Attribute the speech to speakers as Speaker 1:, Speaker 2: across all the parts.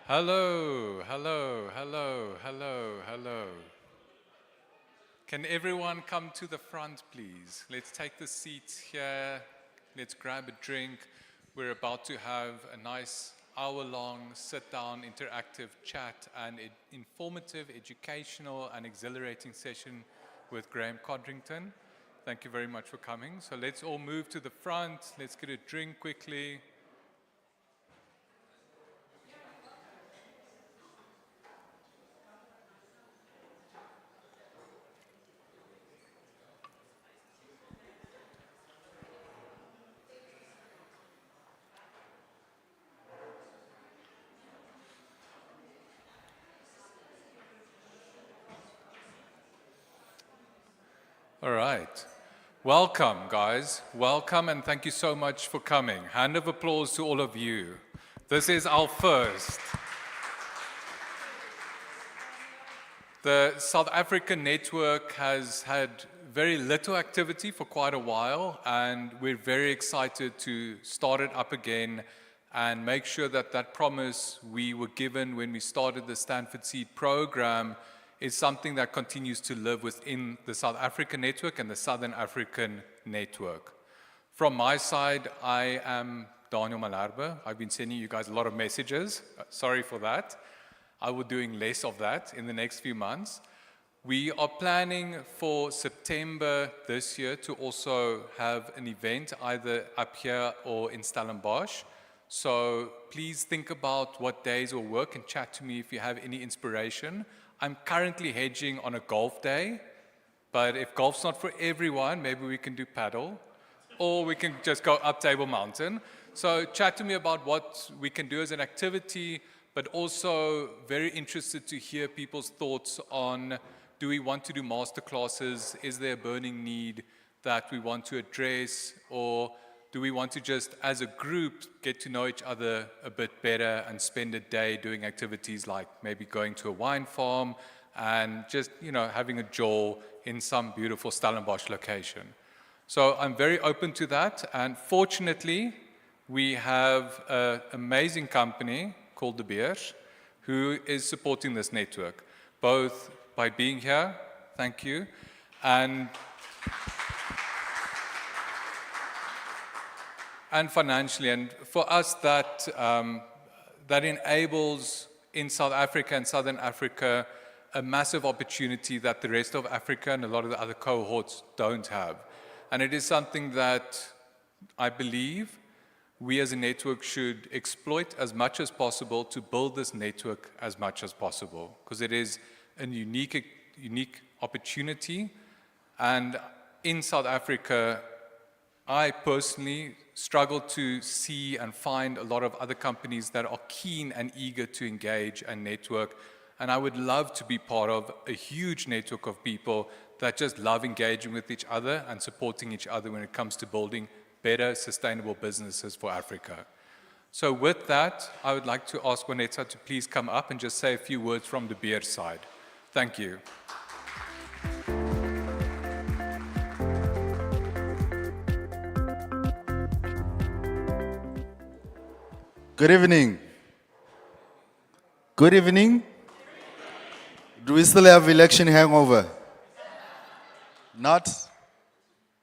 Speaker 1: Hello, hello, hello, hello, hello. Can everyone come to the front, please? Let's take the seats here. Let's grab a drink. We're about to have a nice hour-long sit-down interactive chat and informative, educational, and exhilarating session with Graham Codrington. Thank you very much for coming. So let's all move to the front. Let's get a drink quickly. All right. Welcome, guys. Welcome, and thank you so much for coming. Hand of applause to all of you. This is our first. The South African network has had very little activity for quite a while, and we're very excited to start it up again and make sure that that promise we were given when we started the Stanford Seed program is something that continues to live within the South African network and the Southern African network. From my side, I am Daniel Malherbe. I've been sending you guys a lot of messages. Sorry for that. I will be doing less of that in the next few months. We are planning for September this year to also have an event either up here or in Stellenbosch. So please think about what days will work and chat to me if you have any inspiration. I'm currently hedging on a golf day, but if golf's not for everyone, maybe we can do paddle, or we can just go up Table Mountain. So chat to me about what we can do as an activity, but also very interested to hear people's thoughts on, do we want to do master classes? Is there a burning need that we want to address? Or do we want to just, as a group, get to know each other a bit better and spend a day doing activities like maybe going to a wine farm and just, having a jaw in some beautiful Stellenbosch location. So I'm very open to that. And fortunately, we have an amazing company called De Beers who is supporting this network, both by being here, thank you, and financially. And for us, that enables in South Africa and Southern Africa a massive opportunity that the rest of Africa and a lot of the other cohorts don't have. And it is something that I believe we as a network should exploit as much as possible to build this network as much as possible, because it is a unique opportunity. And in South Africa, I personally struggle to see and find a lot of other companies that are keen and eager to engage and network. And I would love to be part of a huge network of people that just love engaging with each other and supporting each other when it comes to building better, sustainable businesses for Africa. So with that, I would like to ask Juanetta to please come up and just say a few words from the beer side. Thank you.
Speaker 2: Good evening. Good evening. Do we still have election hangover? Not?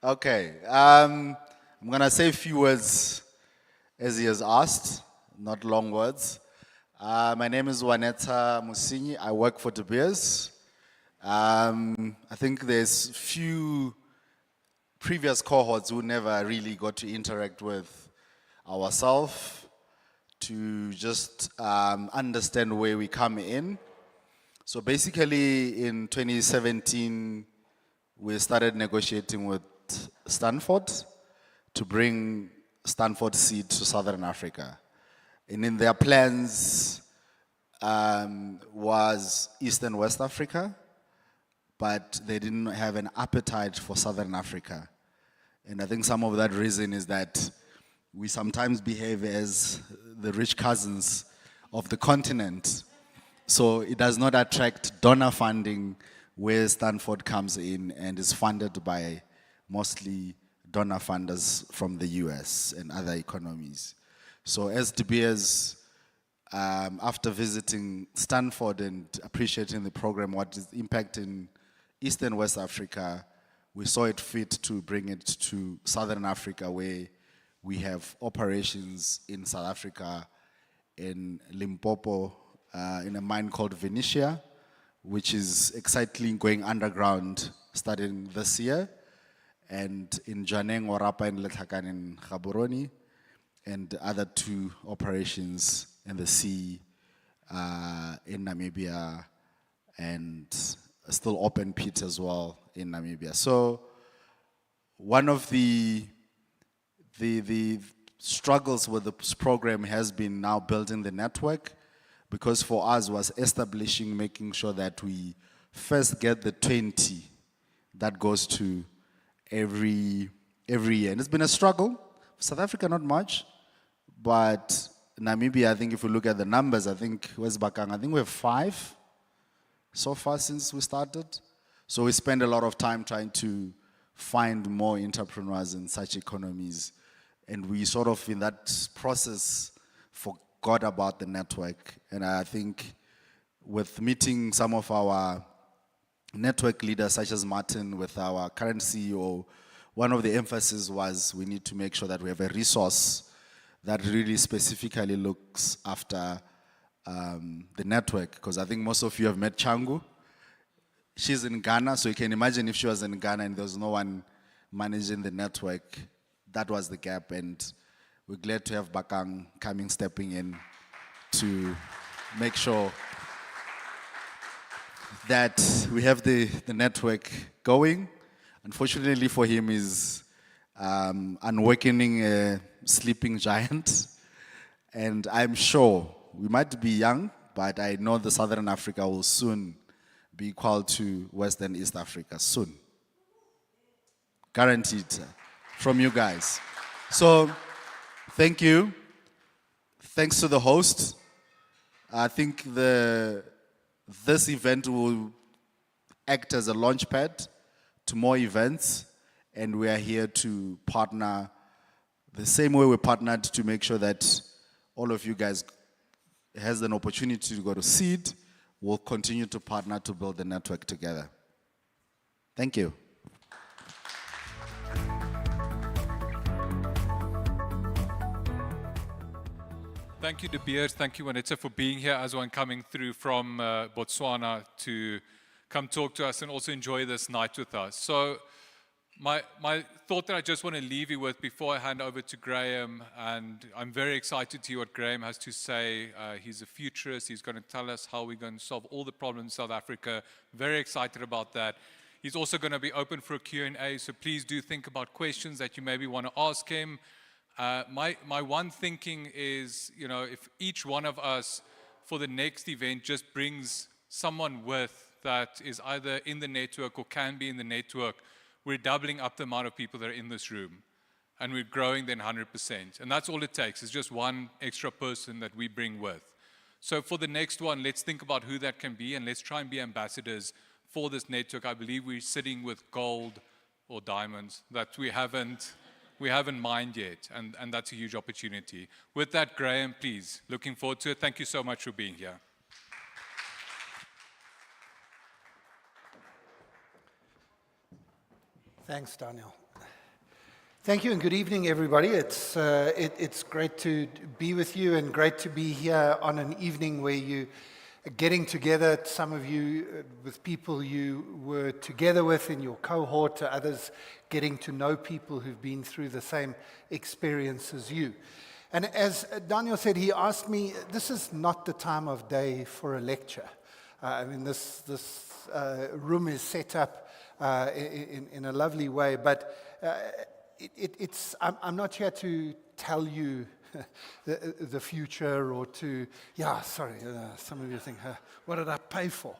Speaker 2: Okay. I'm going to say a few words as he has asked, not long words. My name is Juanetta Musinyi. I work for De Beers. I think there's few previous cohorts who never really got to interact with ourselves to just understand where we come in. So basically in 2017, we started negotiating with Stanford to bring Stanford Seed to Southern Africa. And in their plans was East and West Africa, but they didn't have an appetite for Southern Africa. And I think some of that reason is that we sometimes behave as the rich cousins of the continent. So it does not attract donor funding where Stanford comes in and is funded by mostly donor funders from the US and other economies. So as De Beers, after visiting Stanford and appreciating the program, what is impact in East and West Africa, we saw it fit to bring it to Southern Africa, where we have operations in South Africa, in Limpopo, in a mine called Venetia, which is excitedly going underground starting this year, and in Janeng, Orapa, and Lethakan in Gaborone, and other 2 operations in the sea in Namibia, and still open pit as well in Namibia. So one of the struggles with this program has been now building the network, because for us was establishing, making sure that we first get the 20 that goes to every year. And it's been a struggle. South Africa, not much, but Namibia, I think if we look at the numbers, I think, where's Bakang? I think we have 5 so far since we started. So we spend a lot of time trying to find more entrepreneurs in such economies. And we sort of, in that process, forgot about the network. And I think with meeting some of our network leaders, such as Martin, with our current CEO, one of the emphasis was we need to make sure that we have a resource that really specifically looks after the network. Because I think most of you have met Changu. She's in Ghana, so you can imagine if she was in Ghana and there was no one managing the network, that was the gap. And we're glad to have Bakang stepping in to make sure that we have the network going. Unfortunately for him, he's awakening a sleeping giant. And I'm sure we might be young, but I know the Southern Africa will soon be equal to Western East Africa, soon. Guaranteed from you guys. So, thank you. Thanks to the host. I think this event will act as a launch pad to more events, and we are here to partner the same way we partnered to make sure that all of you guys has an opportunity to go to Seed. We'll continue to partner to build the network together. Thank you.
Speaker 1: Thank you, De Beers. Thank you, Wanetsa, for being here as one coming through from Botswana to come talk to us and also enjoy this night with us. So my thought that I just want to leave you with before I hand over to Graham, and I'm very excited to hear what Graham has to say. He's a futurist. He's going to tell us how we're going to solve all the problems in South Africa. Very excited about that. He's also going to be open for a Q&A, so please do think about questions that you maybe want to ask him. My one thinking is, you know, if each one of us for the next event just brings someone with that is either in the network or can be in the network, we're doubling up the amount of people that are in this room. And we're growing then 100%. And that's all it takes. It's just one extra person that we bring with. So for the next one, let's think about who that can be, and let's try and be ambassadors for this network. I believe we're sitting with gold or diamonds that we haven't mined yet, and that's a huge opportunity. With that, Graham, please, looking forward to it. Thank you so much for being here.
Speaker 3: Thanks, Daniel. Thank you and good evening, everybody. It's great to be with you and great to be here on an evening where you are getting together, some of you with people you were together with in your cohort, others getting to know people who've been through the same experience as you. And as Daniel said, he asked me, this is not the time of day for a lecture. I mean, this room is set up in a lovely way, but I'm not here to tell you the future or to, some of you think, what did I pay for?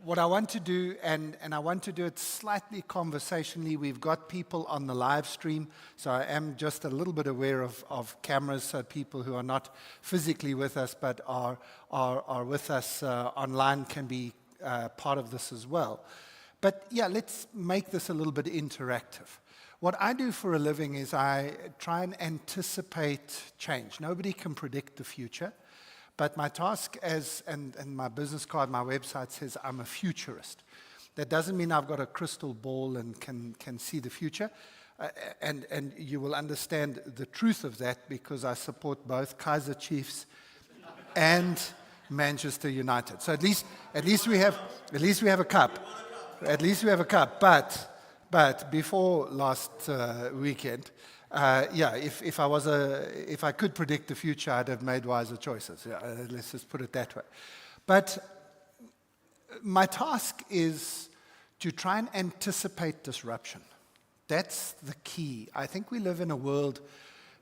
Speaker 3: What I want to do, and I want to do it slightly conversationally, we've got people on the live stream, so I am just a little bit aware of cameras, so people who are not physically with us but are with us online can be part of this as well. But yeah, let's make this a little bit interactive. What I do for a living is I try and anticipate change. Nobody can predict the future, but my task and my business card, my website says I'm a futurist. That doesn't mean I've got a crystal ball and can see the future. And you will understand the truth of that because I support both Kaizer Chiefs and Manchester United. So at least we have a cup. At least we have a cup. But before last weekend, if I could predict the future, I'd have made wiser choices. Yeah, let's just put it that way. But my task is to try and anticipate disruption. That's the key. I think we live in a world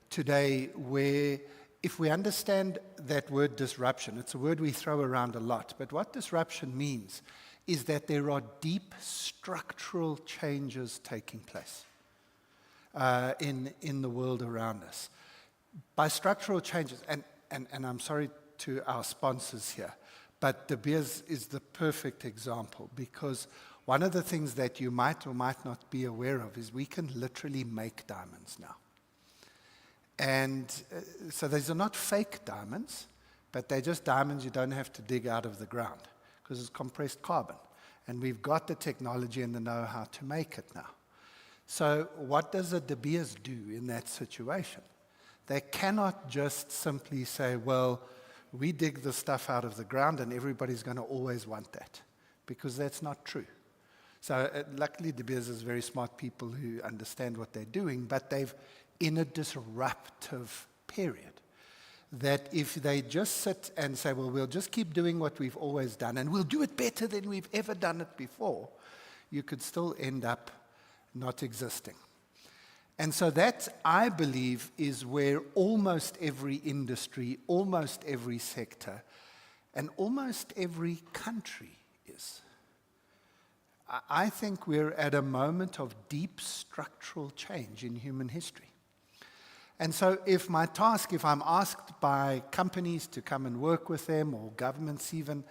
Speaker 3: today where if we understand that word disruption, it's a word we throw around a lot, but what disruption means is that there are deep structural changes taking place in the world around us. By structural changes, and I'm sorry to our sponsors here, but De Beers is the perfect example because one of the things that you might or might not be aware of is we can literally make diamonds now. And so these are not fake diamonds, but they're just diamonds you don't have to dig out of the ground because it's compressed carbon. And we've got the technology and the know-how to make it now. So what does a De Beers do in that situation? They cannot just simply say, well, we dig the stuff out of the ground and everybody's going to always want that, because that's not true. So luckily, De Beers is very smart people who understand what they're doing, but they've in a disruptive period that if they just sit and say, well, we'll just keep doing what we've always done and we'll do it better than we've ever done it before, you could still end up not existing. And so that, I believe, is where almost every industry, almost every sector, and almost every country is. I think we're at a moment of deep structural change in human history. And so if I'm asked by companies to come and work with them, or governments even,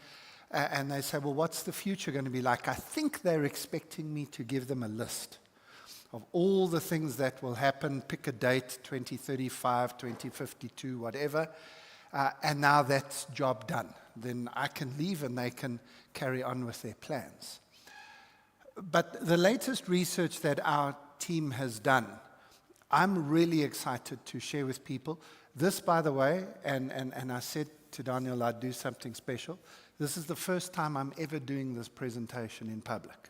Speaker 3: and they say, well, what's the future going to be like? I think they're expecting me to give them a list of all the things that will happen, pick a date, 2035, 2052, whatever, and now that's job done. Then I can leave and they can carry on with their plans. But the latest research that our team has done, I'm really excited to share with people. This, by the way, and I said to Daniel I'd do something special. This is the first time I'm ever doing this presentation in public.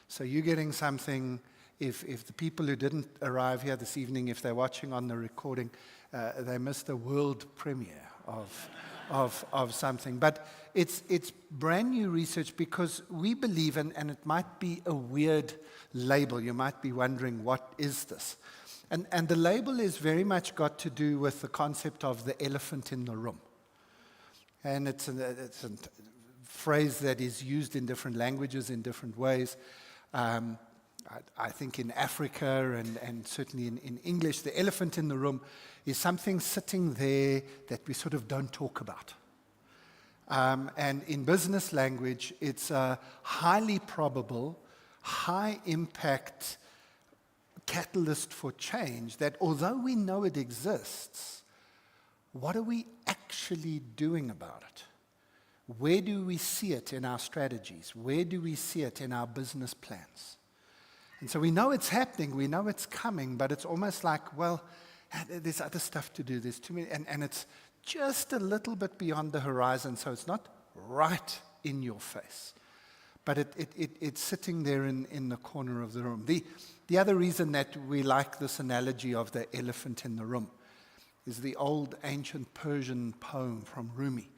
Speaker 3: So you're getting something, if the people who didn't arrive here this evening, if they're watching on the recording, they missed a world premiere of something. But it's brand new research because we believe, and it might be a weird label. You might be wondering, what is this? And the label is very much got to do with the concept of the elephant in the room. And it's a phrase that is used in different languages in different ways. I think in Africa and certainly in English, the elephant in the room is something sitting there that we sort of don't talk about. And in business language, it's a highly probable, high impact catalyst for change that although we know it exists, what are we actually doing about it? Where do we see it in our strategies? Where do we see it in our business plans? And so we know it's happening, we know it's coming, but it's almost like, well, there's other stuff to do, there's too many, and it's just a little bit beyond the horizon, so it's not right in your face. But it's sitting there in the corner of the room. The other reason that we like this analogy of the elephant in the room is the old ancient Persian poem from Rumi,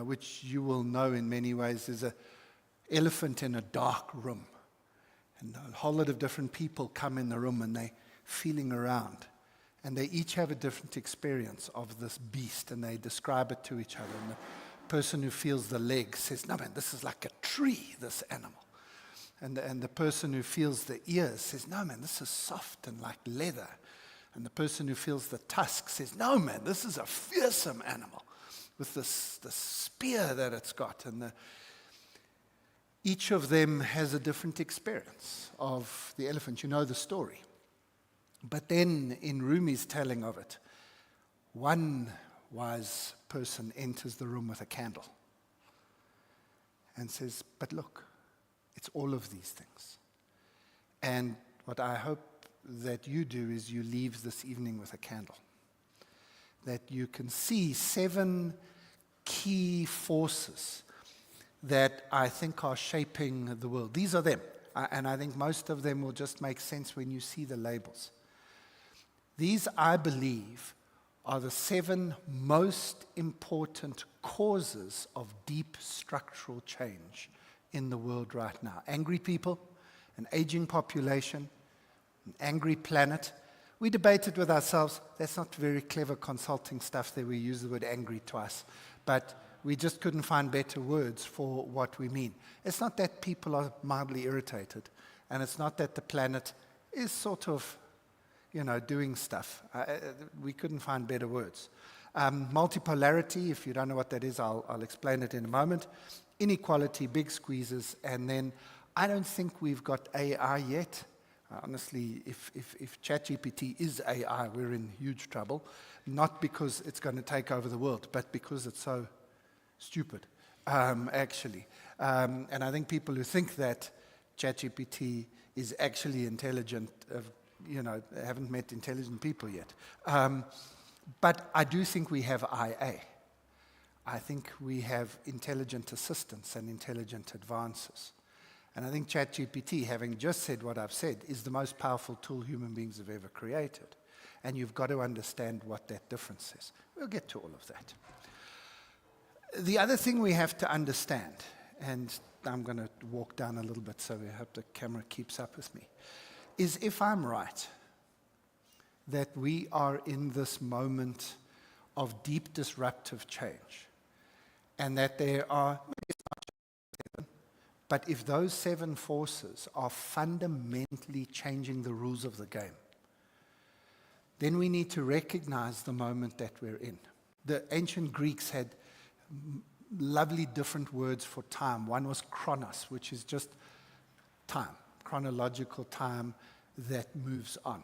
Speaker 3: which you will know in many ways is an elephant in a dark room. And a whole lot of different people come in the room and they're feeling around. And they each have a different experience of this beast and they describe it to each other. And the person who feels the leg says, no man, this is like a tree, this animal. And the person who feels the ears says, no man, this is soft and like leather. And the person who feels the tusk says, no man, this is a fearsome animal with the spear that it's got. And each of them has a different experience of the elephant. You know the story. But then in Rumi's telling of it, one wise person enters the room with a candle and says, but look, it's all of these things. And what I hope that you do is you leave this evening with a candle. That you can see 7 key forces that I think are shaping the world. These are them. And I think most of them will just make sense when you see the labels. These, I believe, are the 7 most important causes of deep structural change in the world right now. Angry people, an aging population, an angry planet. We debated with ourselves, that's not very clever consulting stuff that we use the word angry twice, but we just couldn't find better words for what we mean. It's not that people are mildly irritated, and it's not that the planet is sort of, doing stuff. We couldn't find better words. Multipolarity, if you don't know what that is, I'll explain it in a moment. Inequality, big squeezes, and then I don't think we've got AI yet. Honestly, if ChatGPT is AI, we're in huge trouble. Not because it's going to take over the world, but because it's so stupid, actually. And I think people who think that ChatGPT is actually intelligent, haven't met intelligent people yet. But I do think we have IA. I think we have intelligent assistance and intelligent advances. And I think ChatGPT, having just said what I've said, is the most powerful tool human beings have ever created. And you've got to understand what that difference is. We'll get to all of that. The other thing we have to understand, and I'm going to walk down a little bit so I hope the camera keeps up with me, is if I'm right, that we are in this moment of deep disruptive change, and that there are, but if those 7 forces are fundamentally changing the rules of the game, then we need to recognize the moment that we're in. The ancient Greeks had lovely different words for time. One was chronos, which is just time, chronological time that moves on.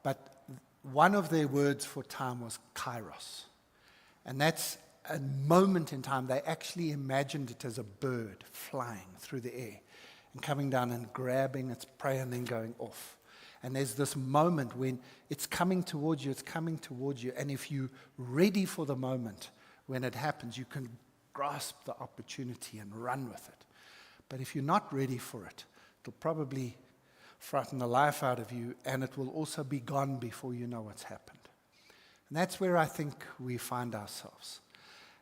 Speaker 3: But one of their words for time was kairos. And that's a moment in time. They actually imagined it as a bird flying through the air and coming down and grabbing its prey and then going off. And there's this moment when it's coming towards you, and if you're ready for the moment when it happens, you can grasp the opportunity and run with it. But if you're not ready for it, it'll probably frighten the life out of you, and it will also be gone before you know what's happened. And that's where I think we find ourselves.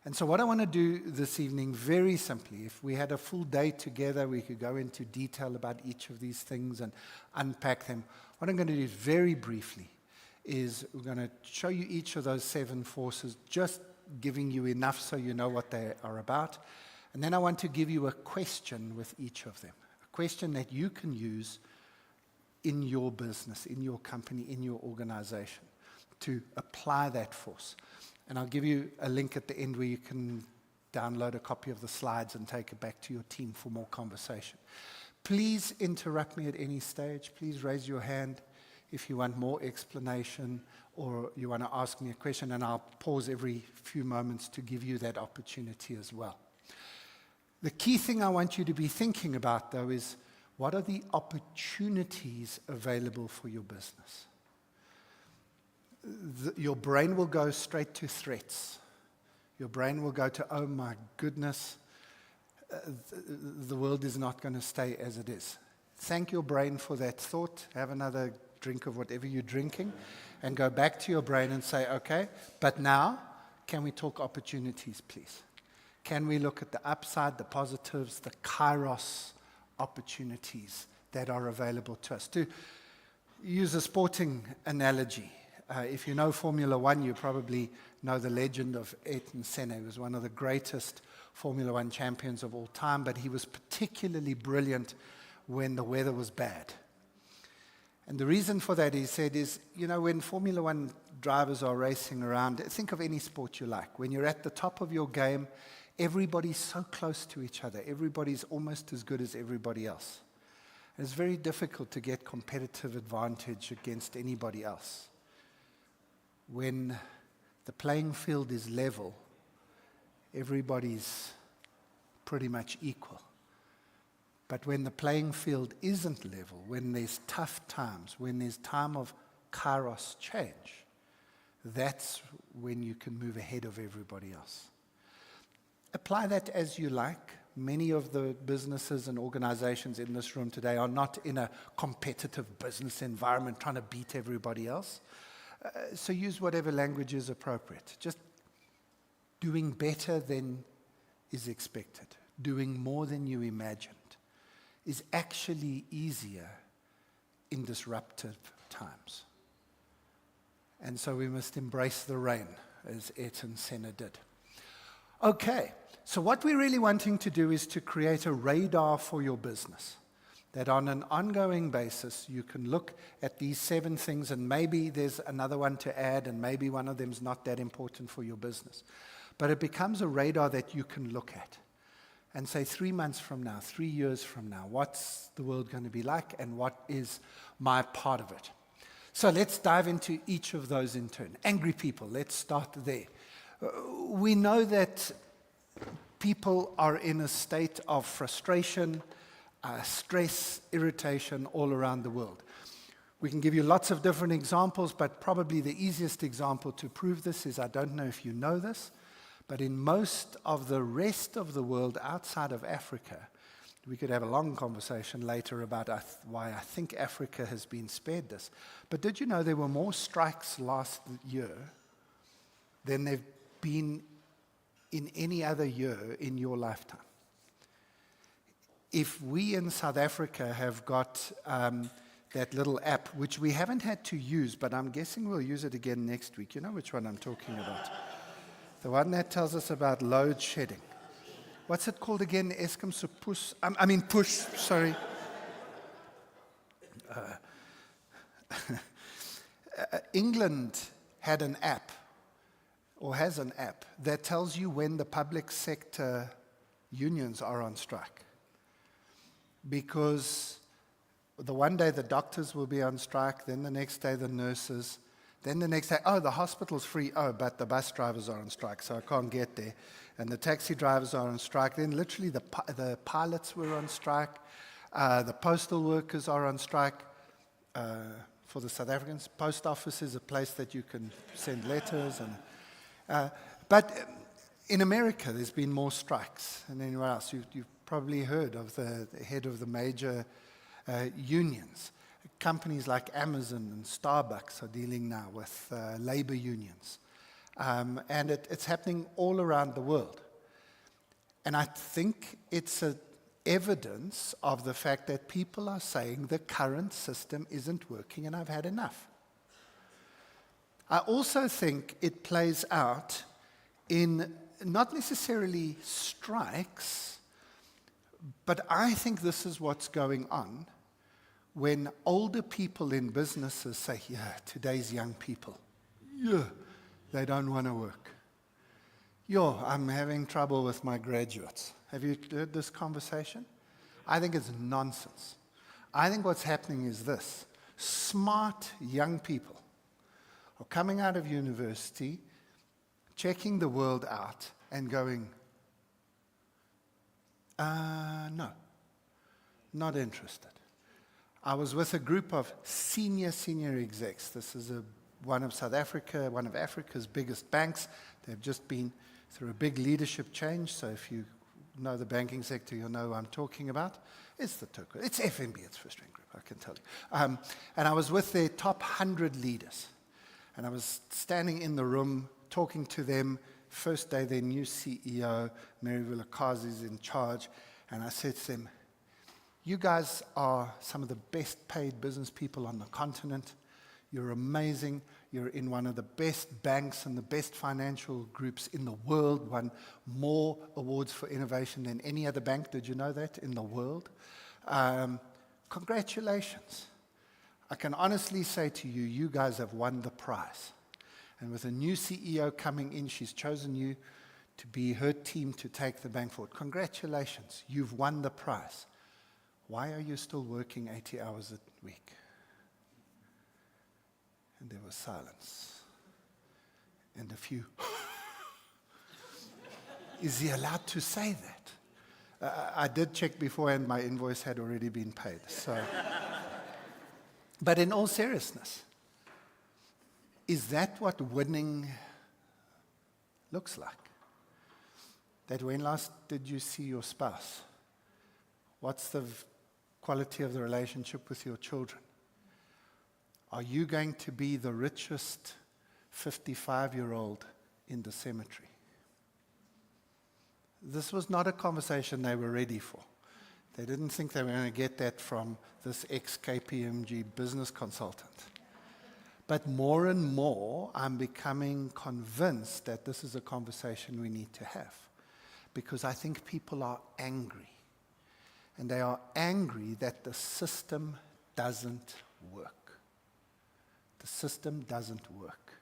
Speaker 3: And so what I want to do this evening, very simply, if we had a full day together, we could go into detail about each of these things and unpack them. What I'm going to do very briefly is we're going to show you each of those 7 forces, just giving you enough so you know what they are about. And then I want to give you a question with each of them, a question that you can use in your business, in your company, in your organization, to apply that force. And I'll give you a link at the end where you can download a copy of the slides and take it back to your team for more conversation. Please interrupt me at any stage. Please raise your hand if you want more explanation or you want to ask me a question, and I'll pause every few moments to give you that opportunity as well. The key thing I want you to be thinking about, though, is what are the opportunities available for your business? Your brain will go straight to threats. Your brain will go to, oh my goodness, the world is not going to stay as it is. Thank your brain for that thought. Have another drink of whatever you're drinking and go back to your brain and say, okay, but now, can we talk opportunities, please? Can we look at the upside, the positives, the kairos opportunities that are available to us? To use a sporting analogy, if you know Formula One, you probably know the legend of Ayrton Senna. He was one of the greatest Formula One champions of all time, but he was particularly brilliant when the weather was bad. And the reason for that, he said, is, when Formula One drivers are racing around, think of any sport you like. When you're at the top of your game, everybody's so close to each other. Everybody's almost as good as everybody else. It's very difficult to get competitive advantage against anybody else. When the playing field is level, everybody's pretty much equal. But when the playing field isn't level, when there's tough times, when there's time of kairos change, that's when you can move ahead of everybody else. Apply that as you like. Many of the businesses and organizations in this room today are not in a competitive business environment trying to beat everybody else. So use whatever language is appropriate. Just doing better than is expected, doing more than you imagined, is actually easier in disruptive times. And so we must embrace the rain, as Ayrton Senna did. Okay, so what we're really wanting to do is to create a radar for your business, that on an ongoing basis you can look at these 7 things, and maybe there's another one to add, and maybe one of them is not that important for your business. But it becomes a radar that you can look at and say 3 months from now, 3 years from now, what's the world going to be like, and what is my part of it? So let's dive into each of those in turn. Angry people, let's start there. We know that people are in a state of frustration, stress, irritation all around the world. We can give you lots of different examples, but probably the easiest example to prove this is, I don't know if you know this, but in most of the rest of the world outside of Africa, we could have a long conversation later about why I think Africa has been spared this. But did you know there were more strikes last year than there have been in any other year in your lifetime? If we in South Africa have got that little app, which we haven't had to use, but I'm guessing we'll use it again next week. You know which one I'm talking about? The one that tells us about load shedding. What's it called again? Eskom se push, sorry. England had an app, or has an app, that tells you when the public sector unions are on strike. Because the one day the doctors will be on strike, then the next day the nurses, then the next day, oh, the hospital's free, oh, but the bus drivers are on strike, so I can't get there. And the taxi drivers are on strike. Then literally the pilots were on strike. The postal workers are on strike. For the South Africans, post office is a place that you can send letters. But in America, there's been more strikes than anywhere else. You've probably heard of the head of the major unions. Companies like Amazon and Starbucks are dealing now with labor unions. And it's happening all around the world. And I think it's evidence of the fact that people are saying the current system isn't working and I've had enough. I also think it plays out in not necessarily strikes, but I think this is what's going on when older people in businesses say, yeah, today's young people, yeah, they don't want to work. Yo, I'm having trouble with my graduates. Have you heard this conversation? I think it's nonsense. I think what's happening is this. Smart young people are coming out of university, checking the world out, and going, no, not interested. I was with a group of senior execs. This is one of Africa's biggest banks. They've just been through a big leadership change. So if you know the banking sector, you'll know who I'm talking about. It's the Turco. It's FNB, it's First Rank Group, I can tell you. And I was with their top 100 leaders. And I was standing in the room talking to them. First day, their new CEO, Mary Vilakazi, is in charge. And I said to them, you guys are some of the best paid business people on the continent. You're amazing. You're in one of the best banks and the best financial groups in the world, won more awards for innovation than any other bank. Did you know that, in the world? Congratulations. I can honestly say to you, you guys have won the prize. And with a new CEO coming in, she's chosen you to be her team to take the bank forward. Congratulations. You've won the prize. why are you still working 80 hours a week? And there was silence. And a few, is he allowed to say that? I did check beforehand, my invoice had already been paid. So, but in all seriousness, is that what winning looks like? That when last did you see your spouse? What's the quality of the relationship with your children? Are you going to be the richest 55-year-old in the cemetery? This was not a conversation they were ready for. They didn't think they were going to get that from this ex-KPMG business consultant. But more and more, I'm becoming convinced that this is a conversation we need to have. Because I think people are angry. And they are angry that the system doesn't work. The system doesn't work.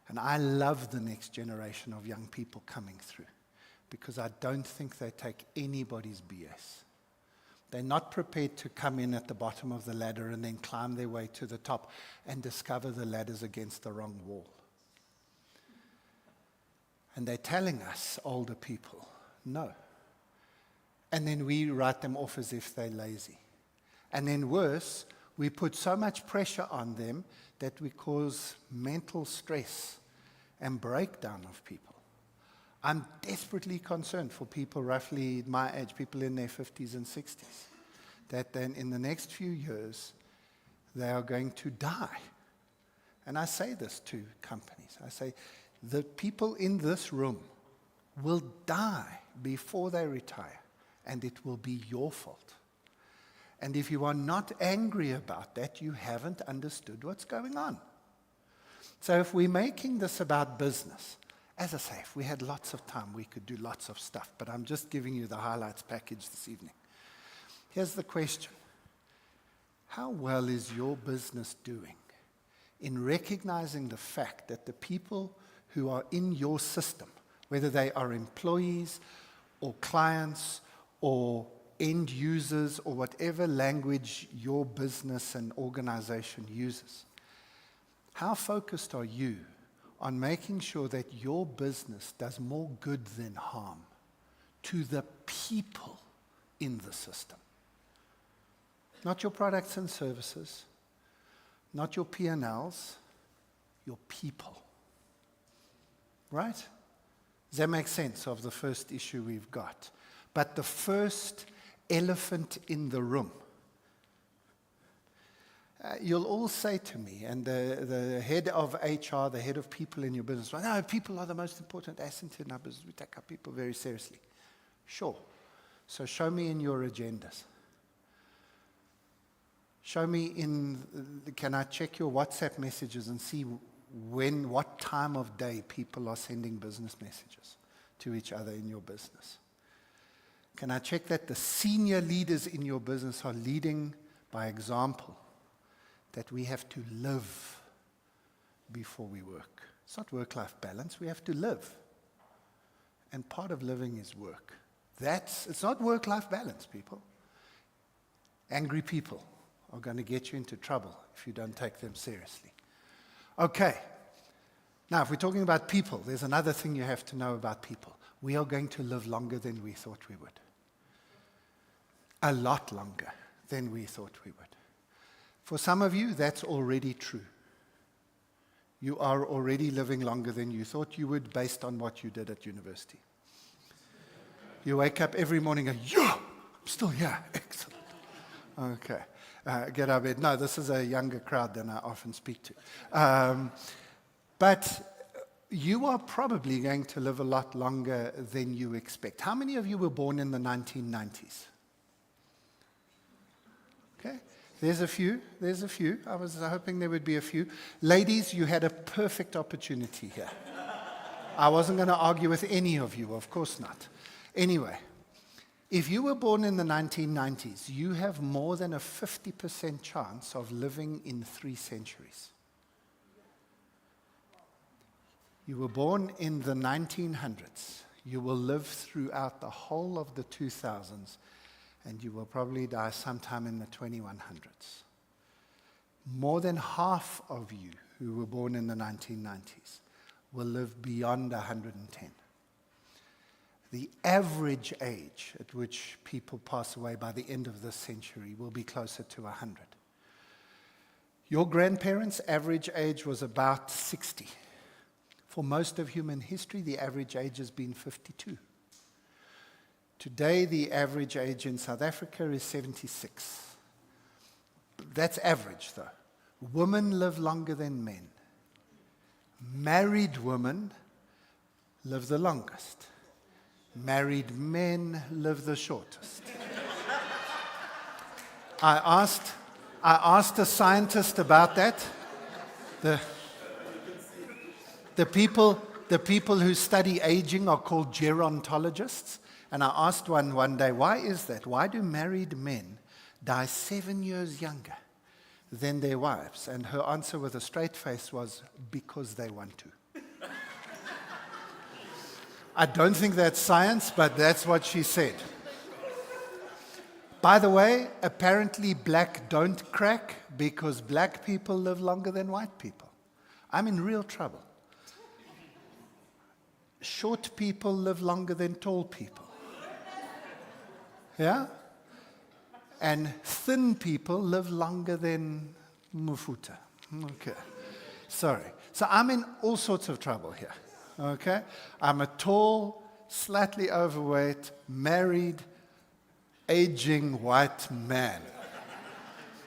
Speaker 3: And I love the next generation of young people coming through. Because I don't think they take anybody's BS. They're not prepared to come in at the bottom of the ladder and then climb their way to the top and discover the ladder's against the wrong wall. And they're telling us, older people, no. And then we write them off as if they're lazy. And then worse, we put so much pressure on them that we cause mental stress and breakdown of people. I'm desperately concerned for people roughly my age, people in their 50s and 60s, that then in the next few years, they are going to die. And I say this to companies. I say, the people in this room will die before they retire, and it will be your fault. And if you are not angry about that, you haven't understood what's going on. So if we're making this about business, as I say, if we had lots of time, we could do lots of stuff, but I'm just giving you the highlights package this evening. Here's the question. How well is your business doing in recognizing the fact that the people who are in your system, whether they are employees or clients or end users or whatever language your business and organization uses, how focused are you on making sure that your business does more good than harm to the people in the system? Not your products and services, not your P&Ls, your people. Right? Does that make sense of the first issue we've got? But the first elephant in the room. You'll all say to me, and the head of HR, the head of people in your business, well, no, people are the most important asset in our business. We take our people very seriously. Sure. So show me in your agendas. Show me can I check your WhatsApp messages and see what time of day people are sending business messages to each other in your business? Can I check that the senior leaders in your business are leading by example? That we have to live before we work. It's not work-life balance. We have to live. And part of living is work. It's not work-life balance, people. Angry people are going to get you into trouble if you don't take them seriously. Okay. Now, if we're talking about people, there's another thing you have to know about people. We are going to live longer than we thought we would. A lot longer than we thought we would. For some of you, that's already true. You are already living longer than you thought you would based on what you did at university. You wake up every morning and go, yeah, I'm still here. Excellent. Okay. Get out of bed. No, this is a younger crowd than I often speak to. But you are probably going to live a lot longer than you expect. How many of you were born in the 1990s? Okay. There's a few. I was hoping there would be a few. Ladies, you had a perfect opportunity here. I wasn't going to argue with any of you, of course not. Anyway, if you were born in the 1990s, you have more than a 50% chance of living in 3 centuries. You were born in the 1900s. You will live throughout the whole of the 2000s. and you will probably die sometime in the 2100s. More than half of you who were born in the 1990s will live beyond 110. The average age at which people pass away by the end of this century will be closer to 100. Your grandparents' average age was about 60. For most of human history, the average age has been 52. Today, the average age in South Africa is 76. That's average, though. Women live longer than men. Married women live the longest. Married men live the shortest. I asked a scientist about that. The people who study aging are called gerontologists. And I asked one day, why is that? Why do married men die 7 years younger than their wives? And her answer with a straight face was, because they want to. I don't think that's science, but that's what she said. By the way, apparently black don't crack because black people live longer than white people. I'm in real trouble. Short people live longer than tall people. Yeah? And thin people live longer than Mufuta. Okay. Sorry. So I'm in all sorts of trouble here. Okay? I'm a tall, slightly overweight, married, aging white man.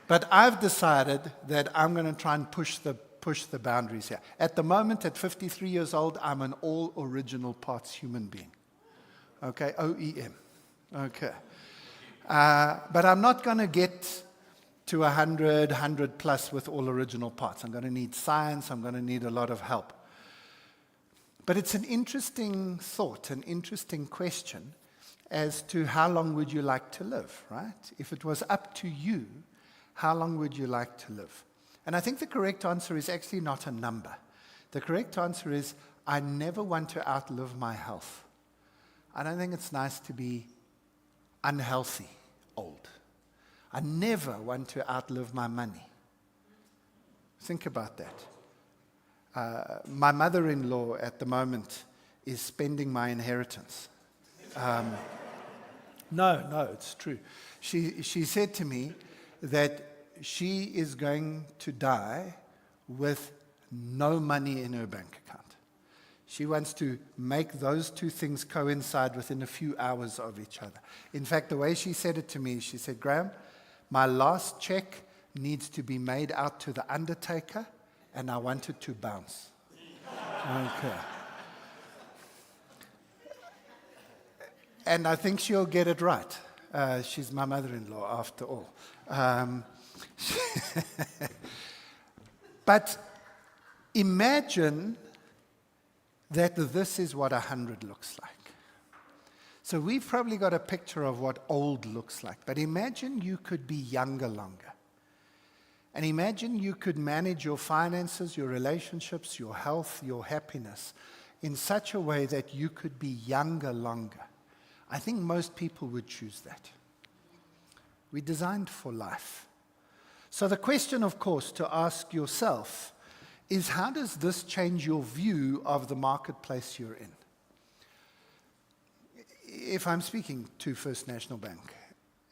Speaker 3: But I've decided that I'm going to try and push the boundaries here. At the moment, at 53 years old, I'm an all original parts human being. Okay? OEM. Okay. But I'm not going to get to 100 plus with all original parts. I'm going to need science. I'm going to need a lot of help. But it's an interesting thought, an interesting question as to how long would you like to live, right? If it was up to you, how long would you like to live? And I think the correct answer is actually not a number. The correct answer is, I never want to outlive my health. I don't think it's nice to be unhealthy old. I never want to outlive my money. Think about that. My mother-in-law at the moment is spending my inheritance. No, it's true. She said to me that she is going to die with no money in her bank account. She wants to make those two things coincide within a few hours of each other. In fact, the way she said it to me, she said, Graham, my last check needs to be made out to the undertaker, and I want it to bounce. Okay. And I think she'll get it right. She's my mother-in-law, after all. But imagine that this is what 100 looks like. So we've probably got a picture of what old looks like. But imagine you could be younger longer. And imagine you could manage your finances, your relationships, your health, your happiness in such a way that you could be younger longer. I think most people would choose that. We're designed for life. So the question, of course, to ask yourself is, how does this change your view of the marketplace you're in? If I'm speaking to First National Bank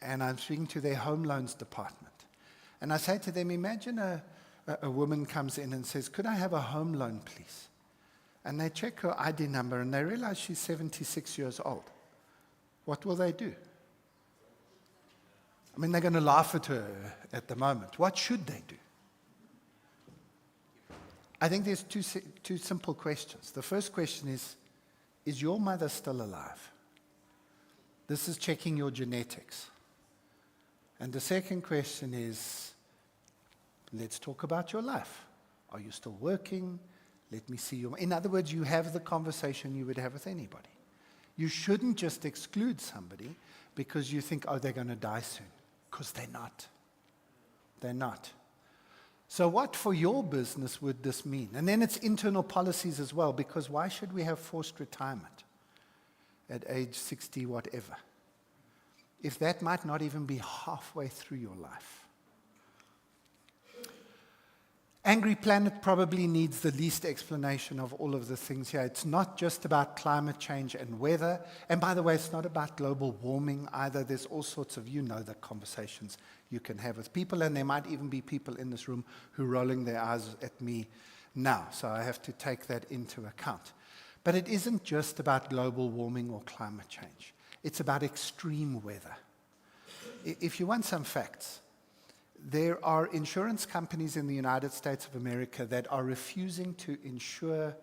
Speaker 3: and I'm speaking to their home loans department, and I say to them, imagine a woman comes in and says, could I have a home loan, please? And they check her ID number and they realize she's 76 years old. What will they do? I mean, they're going to laugh at her at the moment. What should they do? I think there's two simple questions. The first question is your mother still alive? This is checking your genetics. And the second question is, let's talk about your life. Are you still working? Let me see you. In other words, you have the conversation you would have with anybody. You shouldn't just exclude somebody because you think, oh, they're going to die soon. Because they're not. They're not. So what for your business would this mean? And then it's internal policies as well, because why should we have forced retirement at age 60, whatever? if that might not even be halfway through your life? Angry Planet probably needs the least explanation of all of the things here. It's not just about climate change and weather. And by the way, it's not about global warming either. There's all sorts of, the conversations you can have with people. And there might even be people in this room who are rolling their eyes at me now. So I have to take that into account. But it isn't just about global warming or climate change. It's about extreme weather. If you want some facts, there are insurance companies in the United States of America that are refusing to insure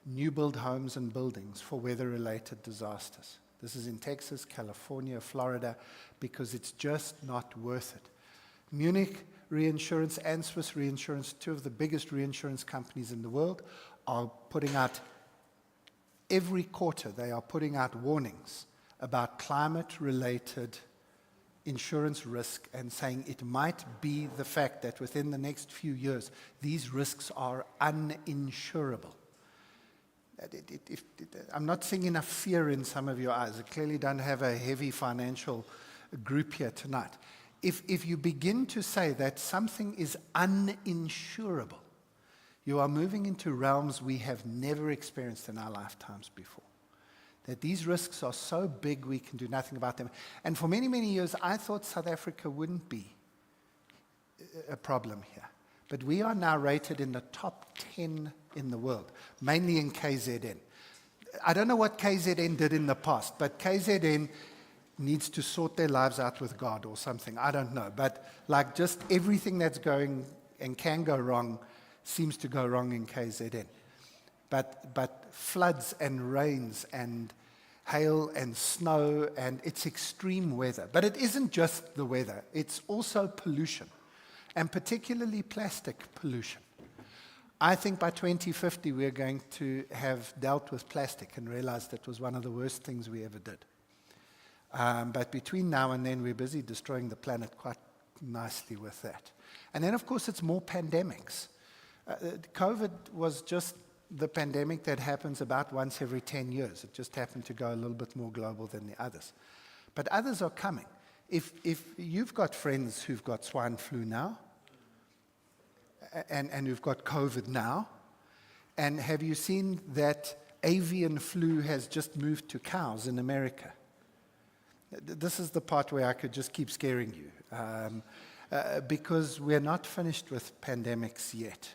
Speaker 3: new build homes and buildings for weather-related disasters. This is in Texas, California, Florida, because it's just not worth it. Munich Reinsurance and Swiss Reinsurance, two of the biggest reinsurance companies in the world, are putting out, every quarter, they are putting out warnings about climate-related insurance risk and saying it might be the fact that within the next few years, these risks are uninsurable. I'm not seeing enough fear in some of your eyes. I clearly don't have a heavy financial group here tonight. If you begin to say that something is uninsurable, you are moving into realms we have never experienced in our lifetimes before. That these risks are so big we can do nothing about them. And for many, many years, I thought South Africa wouldn't be a problem here. But we are now rated in the top 10 in the world, mainly in KZN. I don't know what KZN did in the past, but KZN needs to sort their lives out with God or something. I don't know. But like just everything that's going and can go wrong seems to go wrong in KZN. But floods and rains and hail and snow, and it's extreme weather. But it isn't just the weather. It's also pollution, and particularly plastic pollution. I think by 2050, we're going to have dealt with plastic and realized that was one of the worst things we ever did. But between now and then, we're busy destroying the planet quite nicely with that. And then, of course, it's more pandemics. COVID was just the pandemic that happens about once every 10 years. It just happened to go a little bit more global than the others. But others are coming. If you've got friends who've got swine flu now, and who've got COVID now, and have you seen that avian flu has just moved to cows in America? This is the part where I could just keep scaring you, because we're not finished with pandemics yet.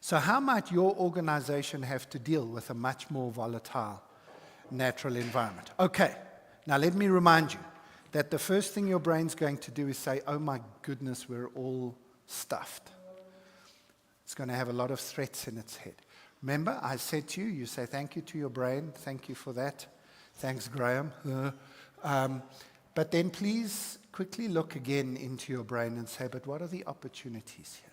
Speaker 3: So how might your organization have to deal with a much more volatile natural environment? Okay, now let me remind you that the first thing your brain's going to do is say, oh my goodness, we're all stuffed. It's going to have a lot of threats in its head. Remember, I said to you, you say thank you to your brain, thank you for that. Thanks, Graham. But then please quickly look again into your brain and say, but what are the opportunities here?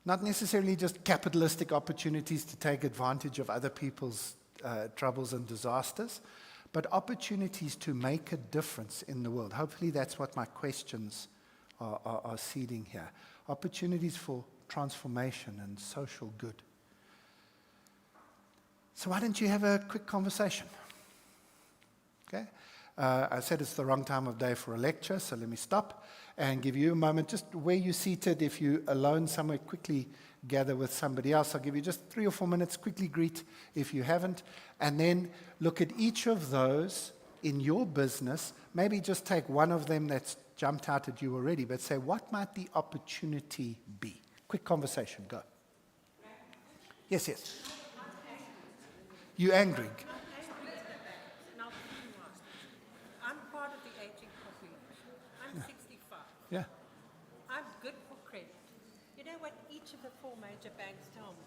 Speaker 3: Not necessarily just capitalistic opportunities to take advantage of other people's troubles and disasters, but opportunities to make a difference in the world. Hopefully that's what my questions are seeding here. Opportunities for transformation and social good. So why don't you have a quick conversation? Okay? I said it's the wrong time of day for a lecture, so let me stop and give you a moment. Just where you're seated, if you're alone somewhere, quickly gather with somebody else. I'll give you just 3 or 4 minutes, quickly greet if you haven't, and then look at each of those in your business. Maybe just take one of them that's jumped out at you already, but say, what might the opportunity be? Quick conversation, go. Yes. You angry?
Speaker 4: I'm part of the aging population. I'm 65.
Speaker 3: Yeah.
Speaker 4: I'm good for credit. You know what each of the 4 major banks tell me?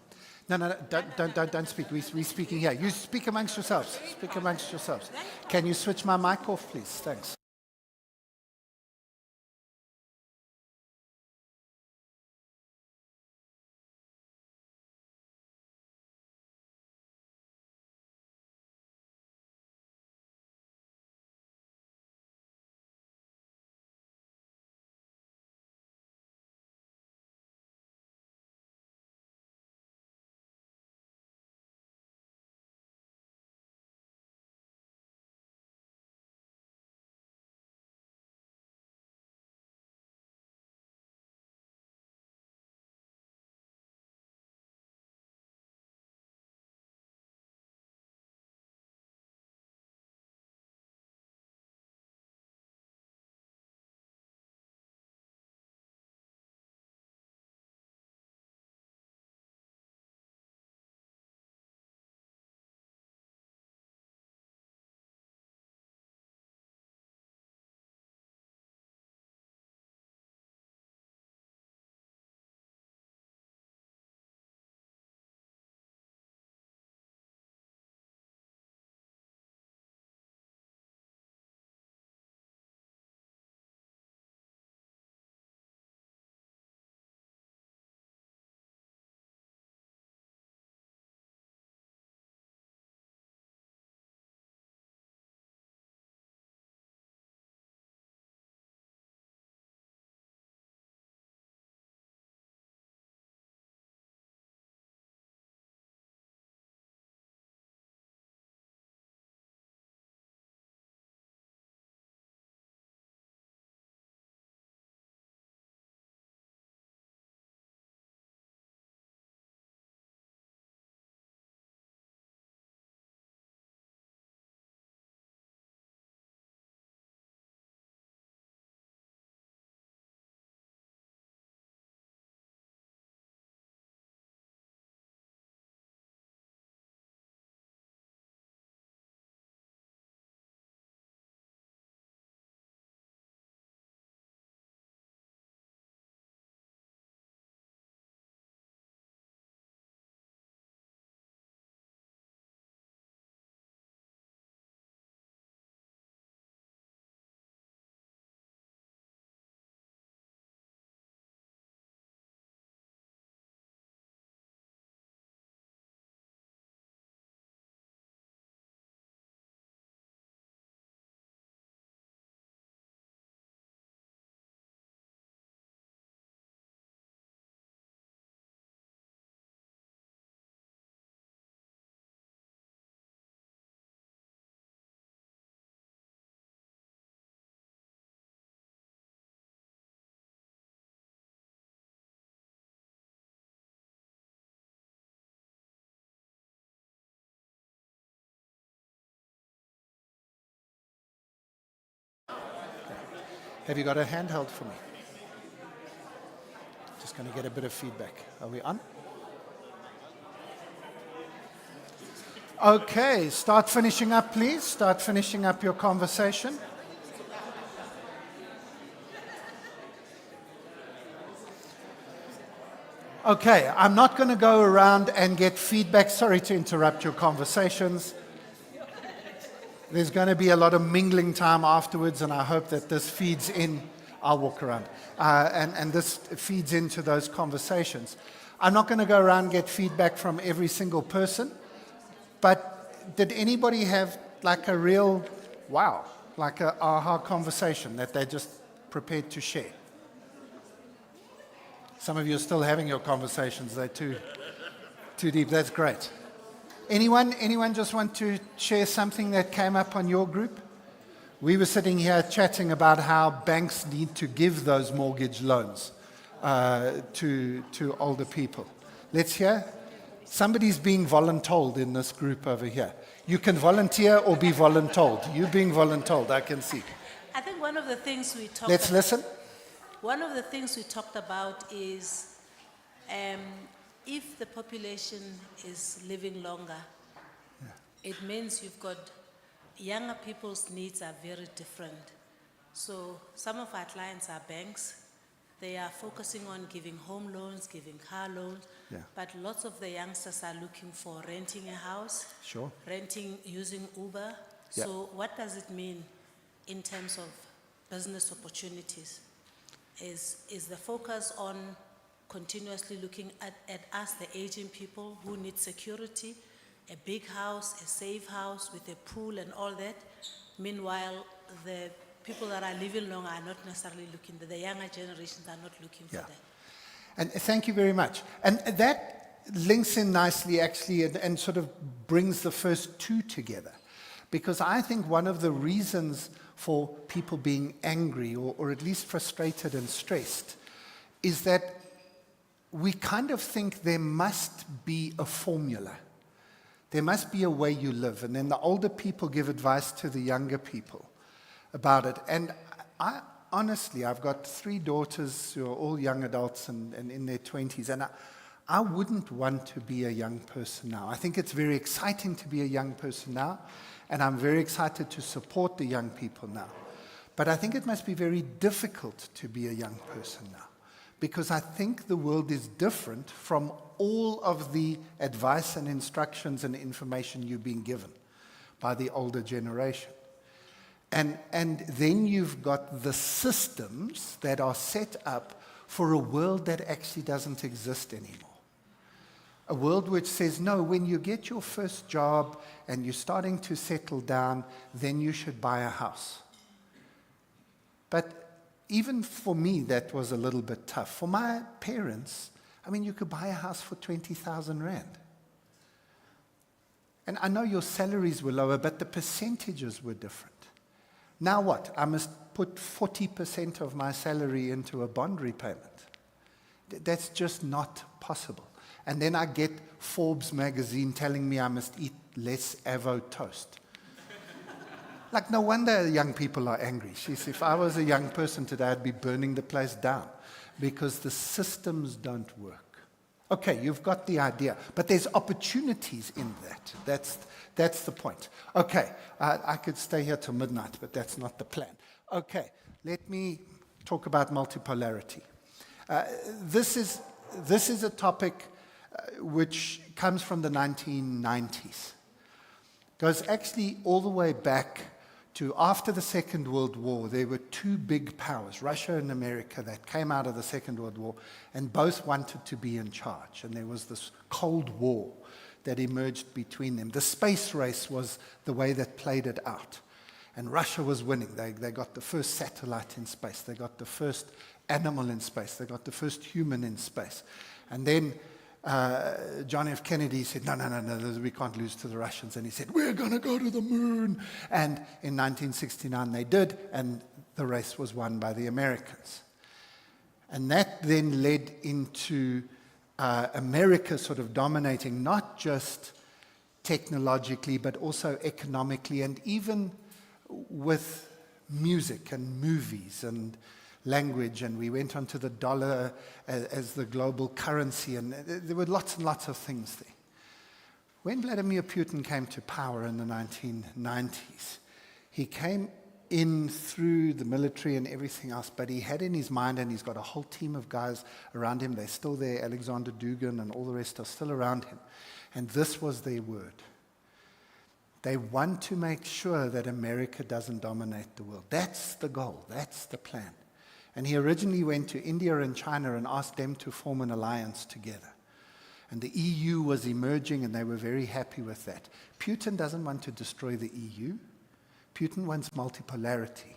Speaker 3: No, don't speak. We're speaking here. You speak amongst yourselves. Speak amongst yourselves. Can you switch my mic off, please? Thanks. Have you got a handheld for me? Just going to get a bit of feedback. Are we on? Okay, start finishing up, please. Start finishing up your conversation. Okay, I'm not going to go around and get feedback. Sorry to interrupt your conversations. There's going to be a lot of mingling time afterwards, and I hope that this feeds in. I'll walk around. And this feeds into those conversations. I'm not going to go around and get feedback from every single person, but did anybody have like a real wow, like a aha conversation that they're just prepared to share? Some of you are still having your conversations. They're too deep. That's great. Anyone just want to share something that came up on your group? We were sitting here chatting about how banks need to give those mortgage loans to older people. Let's hear. Somebody's being voluntold in this group over here. You can volunteer or be voluntold. You being voluntold, I can see.
Speaker 5: I think one of the things we talked
Speaker 3: Let's listen.
Speaker 5: One of the things we talked about is if the population is living longer, it means you've got younger people's needs are very different. So some of our clients are banks. They are focusing on giving home loans, giving car loans, but lots of the youngsters are looking for renting a house, renting using Uber. So what does it mean in terms of business opportunities? Is the focus on continuously looking at us, the aging people who need security, a big house, a safe house with a pool and all that. Meanwhile, the people that are living longer are not necessarily looking, the younger generations are not looking for that.
Speaker 3: And thank you very much. And that links in nicely actually and sort of brings the first two together. Because I think one of the reasons for people being angry or at least frustrated and stressed is that we kind of think there must be a formula. There must be a way you live. And then the older people give advice to the younger people about it. And honestly, I've got 3 daughters who are all young adults and in their 20s. And I wouldn't want to be a young person now. I think it's very exciting to be a young person now. And I'm very excited to support the young people now. But I think it must be very difficult to be a young person now. Because I think the world is different from all of the advice and instructions and information you've been given by the older generation. And then you've got the systems that are set up for a world that actually doesn't exist anymore. A world which says, no, when you get your first job and you're starting to settle down, then you should buy a house. But even for me, that was a little bit tough. For my parents, I mean, you could buy a house for 20,000 Rand. And I know your salaries were lower, but the percentages were different. Now what? I must put 40% of my salary into a bond repayment. That's just not possible. And then I get Forbes magazine telling me I must eat less avo toast. Like, no wonder young people are angry. She says, if I was a young person today, I'd be burning the place down because the systems don't work. Okay, you've got the idea, but there's opportunities in that. That's the point. Okay, I could stay here till midnight, but that's not the plan. Okay, let me talk about multipolarity. This is a topic which comes from the 1990s. Goes actually all the way back to after the Second World War. There were 2 big powers, Russia and America, that came out of the Second World War, and both wanted to be in charge. And there was this Cold War that emerged between them. The space race was the way that played it out. And Russia was winning. They got the first satellite in space. They got the first animal in space. They got the first human in space. And then John F. Kennedy said, no, we can't lose to the Russians. And he said, we're going to go to the moon. And in 1969 they did, and the race was won by the Americans. And that then led into America sort of dominating, not just technologically, but also economically, and even with music and movies and language, and we went onto the dollar as the global currency, and there were lots and lots of things there. When Vladimir Putin came to power in the 1990s, he came in through the military and everything else, but he had in his mind, and he's got a whole team of guys around him, they're still there, Alexander Dugin and all the rest are still around him, and this was their word. They want to make sure that America doesn't dominate the world. That's the goal, that's the plan. And he originally went to India and China and asked them to form an alliance together. And the EU was emerging, and they were very happy with that. Putin doesn't want to destroy the EU. Putin wants multipolarity.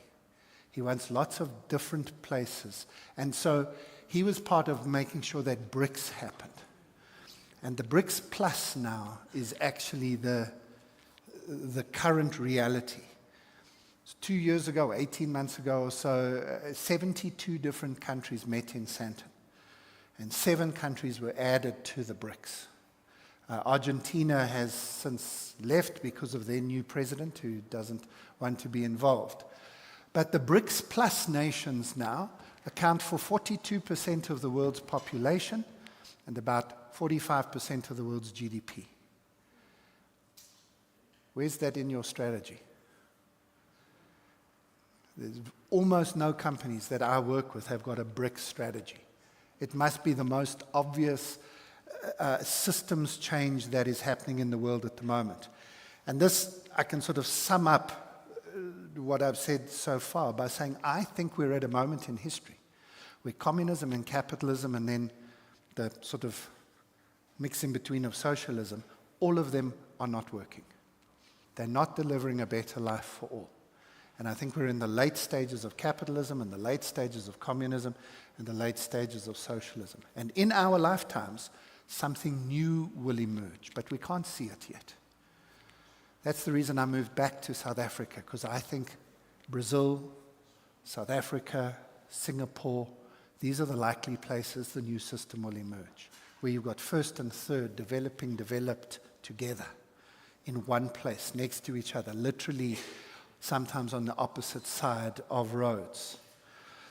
Speaker 3: He wants lots of different places. And so he was part of making sure that BRICS happened. And the BRICS Plus now is actually the current reality. 2 years ago, 18 months ago or so, 72 different countries met in Santon. And 7 countries were added to the BRICS. Argentina has since left because of their new president who doesn't want to be involved. But the BRICS Plus nations now account for 42% of the world's population and about 45% of the world's GDP. Where's that in your strategy? There's almost no companies that I work with have got a BRICS strategy. It must be the most obvious systems change that is happening in the world at the moment. And this, I can sort of sum up what I've said so far by saying I think we're at a moment in history where communism and capitalism and then the sort of mix in between of socialism, all of them are not working. They're not delivering a better life for all. And I think we're in the late stages of capitalism and the late stages of communism and the late stages of socialism. And in our lifetimes, something new will emerge, but we can't see it yet. That's the reason I moved back to South Africa, because I think Brazil, South Africa, Singapore, these are the likely places the new system will emerge, where you've got first and third developed together in one place, next to each other, literally sometimes on the opposite side of roads.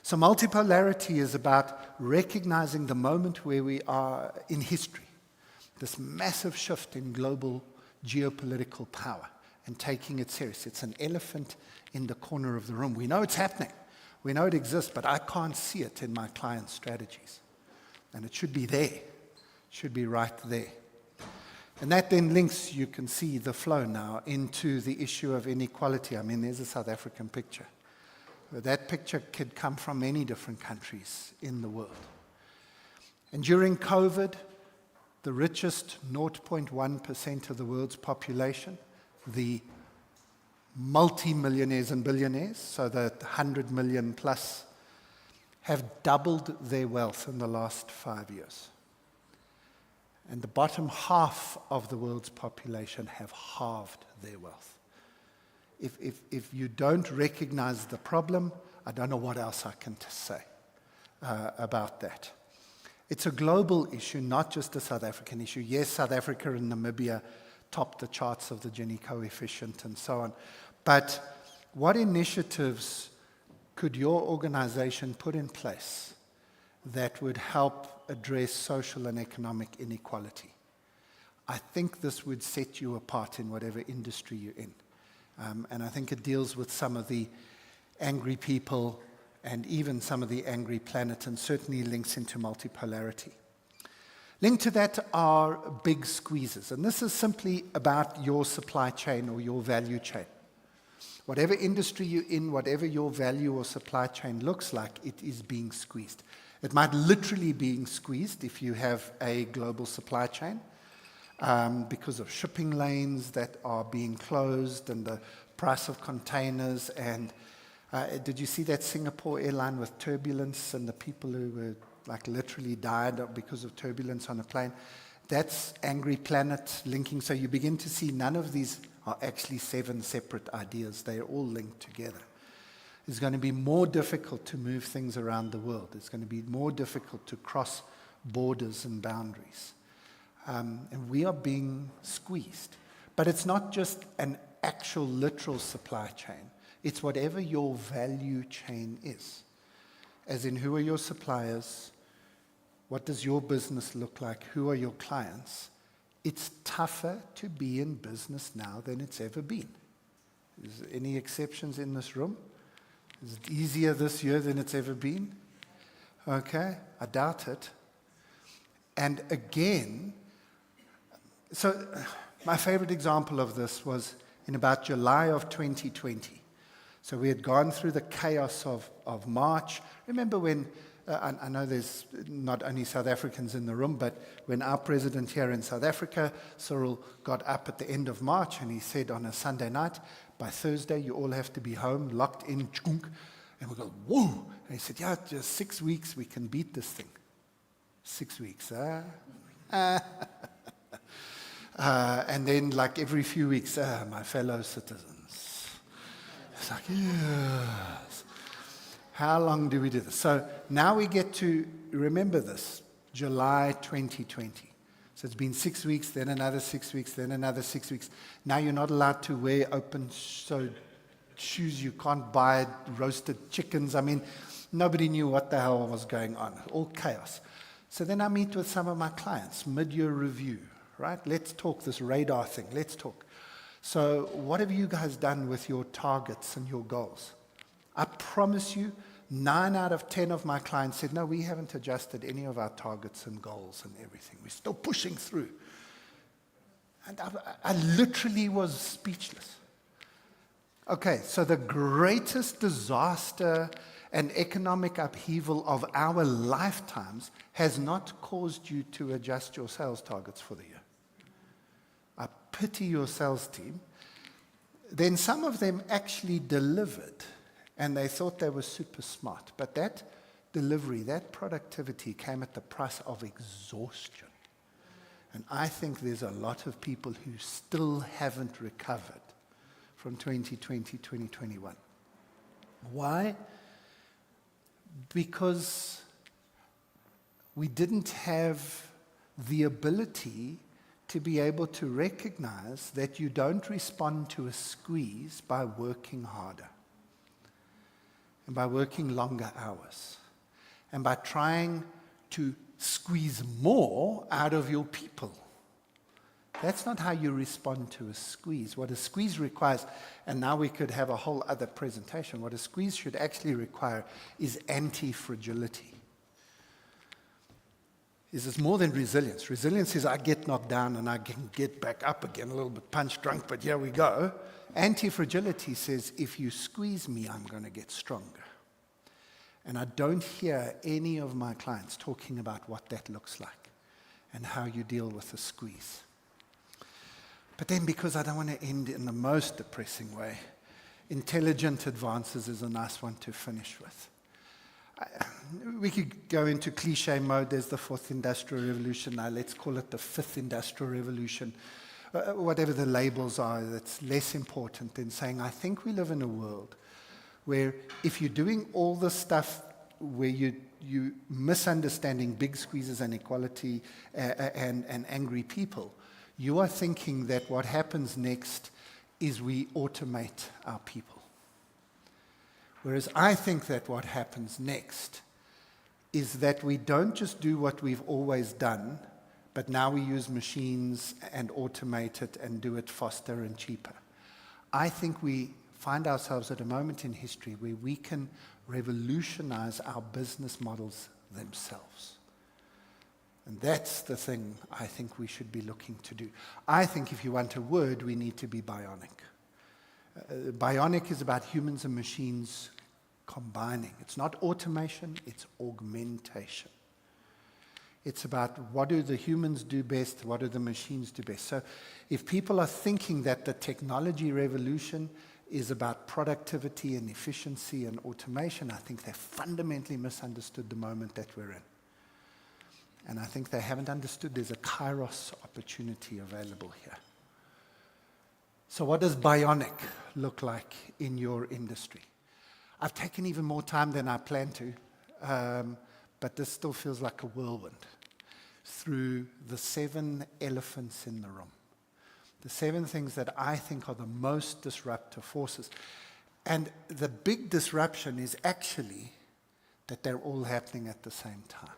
Speaker 3: So multipolarity is about recognizing the moment where we are in history, this massive shift in global geopolitical power, and taking it serious. It's an elephant in the corner of the room. We know it's happening. We know it exists, but I can't see it in my clients' strategies. And it should be there. It should be right there. And that then links, you can see the flow now, into the issue of inequality. I mean, there's a South African picture. That picture could come from many different countries in the world. And during COVID, the richest 0.1% of the world's population, the multi-millionaires and billionaires, so the 100 million plus, have doubled their wealth in the last 5 years. And the bottom half of the world's population have halved their wealth. If you don't recognize the problem, I don't know what else I can say about that. It's a global issue, not just a South African issue. Yes, South Africa and Namibia topped the charts of the Gini coefficient and so on. But what initiatives could your organization put in place that would help address social and economic inequality? I think this would set you apart in whatever industry you're in. And I think it deals with some of the angry people and even some of the angry planet, and certainly links into multipolarity. Linked to that are big squeezes. And this is simply about your supply chain or your value chain. Whatever industry you're in, whatever your value or supply chain looks like, it is being squeezed. It might literally be being squeezed if you have a global supply chain because of shipping lanes that are being closed and the price of containers. And did you see that Singapore airline with turbulence and the people who were like literally died because of turbulence on a plane? That's angry planet linking. So you begin to see none of these are actually 7 separate ideas. They are all linked together. It's going to be more difficult to move things around the world. It's going to be more difficult to cross borders and boundaries. And we are being squeezed. But it's not just an actual literal supply chain. It's whatever your value chain is. As in, who are your suppliers? What does your business look like? Who are your clients? It's tougher to be in business now than it's ever been. Is there any exceptions in this room? Is it easier this year than it's ever been? Okay, I doubt it. And again, so my favorite example of this was in about July of 2020. So we had gone through the chaos of March. Remember when, I know there's not only South Africans in the room, but when our president here in South Africa, Cyril, got up at the end of March and he said on a Sunday night, by Thursday you all have to be home, locked in, chunk. And we go, whoa. And he said, yeah, just 6 weeks we can beat this thing. 6 weeks, huh? And then like every few weeks, my fellow citizens. It's like, yes. How long do we do this? So now we get to remember this, July 2020. So it's been 6 weeks, then another 6 weeks, then another 6 weeks. Now you're not allowed to wear open-toed shoes. You can't buy roasted chickens. I mean, nobody knew what the hell was going on. All chaos. So then I meet with some of my clients, mid-year review, right? Let's talk this radar thing. Let's talk. So what have you guys done with your targets and your goals? I promise you, 9 out of 10 of my clients said, no, we haven't adjusted any of our targets and goals and everything. We're still pushing through. And I literally was speechless. Okay, so the greatest disaster and economic upheaval of our lifetimes has not caused you to adjust your sales targets for the year. I pity your sales team. Then some of them actually delivered, and they thought they were super smart. But that delivery, that productivity came at the price of exhaustion. And I think there's a lot of people who still haven't recovered from 2020, 2021. Why? Because we didn't have the ability to be able to recognize that you don't respond to a squeeze by working harder and by working longer hours and by trying to squeeze more out of your people. That's not how you respond to a squeeze. What a squeeze requires, and now we could have a whole other presentation, what a squeeze should actually require is anti-fragility. Is more than resilience. Resilience is I get knocked down and I can get back up again, a little bit punch drunk, but here we go. Anti-fragility says, if you squeeze me, I'm going to get stronger. And I don't hear any of my clients talking about what that looks like and how you deal with a squeeze. But then, because I don't want to end in the most depressing way, intelligent advances is a nice one to finish with. We could go into cliche mode. There's the 4th Industrial Revolution. Now let's call it the 5th Industrial Revolution. Whatever the labels are, that's less important than saying, I think we live in a world where if you're doing all the stuff where you misunderstanding big squeezes and equality and angry people, you are thinking that what happens next is we automate our people. Whereas I think that what happens next is that we don't just do what we've always done, but now we use machines and automate it and do it faster and cheaper. I think we find ourselves at a moment in history where we can revolutionize our business models themselves. And that's the thing I think we should be looking to do. I think if you want a word, we need to be bionic. Bionic is about humans and machines combining. It's not automation, it's augmentation. It's about what do the humans do best, what do the machines do best. So if people are thinking that the technology revolution is about productivity and efficiency and automation, I think they fundamentally misunderstood the moment that we're in. And I think they haven't understood there's a kairos opportunity available here. So what does bionic look like in your industry? I've taken even more time than I planned to, but this still feels like a whirlwind through the 7 elephants in the room. The 7 things that I think are the most disruptive forces. And the big disruption is actually that they're all happening at the same time.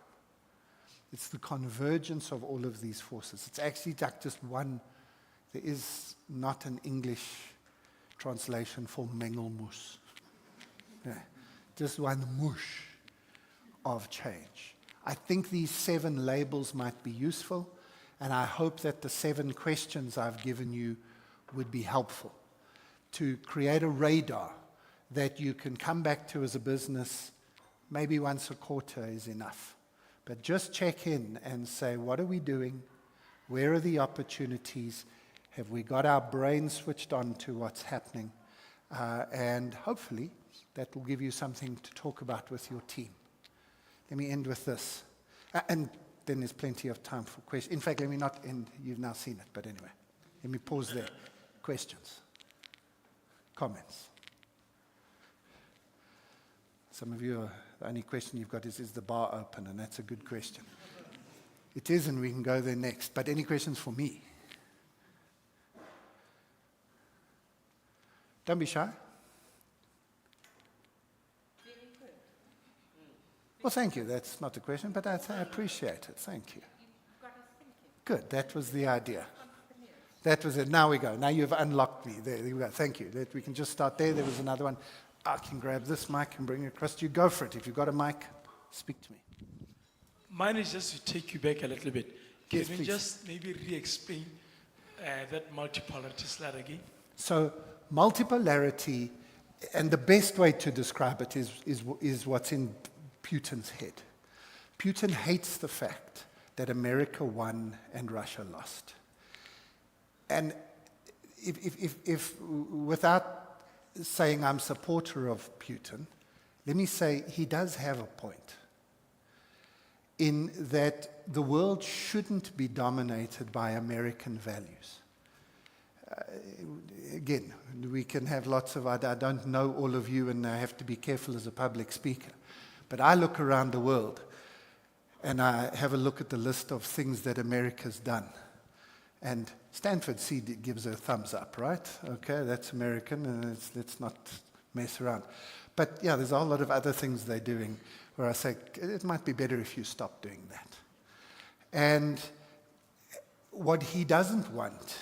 Speaker 3: It's the convergence of all of these forces. It's actually like just one. There is not an English translation for mengelmoes. Yeah, just one mush of change. I think these 7 labels might be useful, and I hope that the 7 questions I've given you would be helpful to create a radar that you can come back to as a business. Maybe once a quarter is enough. But just check in and say, what are we doing? Where are the opportunities? Have we got our brain switched on to what's happening? And hopefully that will give you something to talk about with your team. Let me end with this. And then there's plenty of time for questions. In fact, let me not end. You've now seen it, but anyway. Let me pause there. Questions? Comments? Some of you, the only question you've got is the bar open? And that's a good question. It is, and we can go there next. But any questions for me? Don't be shy. Well, thank you. That's not a question, but I appreciate it. Thank you. Good. That was the idea. That was it. Now we go. Now you've unlocked me. There we go. Thank you. We can just start there. There was another one. I can grab this mic and bring it across to you. Go for it. If you've got a mic, speak to me.
Speaker 6: Mine is just to take you back a little bit.
Speaker 3: Yes,
Speaker 6: Can you
Speaker 3: please.
Speaker 6: just maybe re-explain that multipolarity slide again?
Speaker 3: So multipolarity, and the best way to describe it is what's in Putin's head. Putin hates the fact that America won and Russia lost. And if without saying I'm a supporter of Putin, let me say he does have a point in that the world shouldn't be dominated by American values. Again, we can have lots of, I don't know all of you, and I have to be careful as a public speaker. But I look around the world and I have a look at the list of things that America's done. And Stanford Seed gives a thumbs up, right? Okay, that's American, and let's not mess around. But yeah, there's a whole lot of other things they're doing where I say, it might be better if you stop doing that. And what he doesn't want,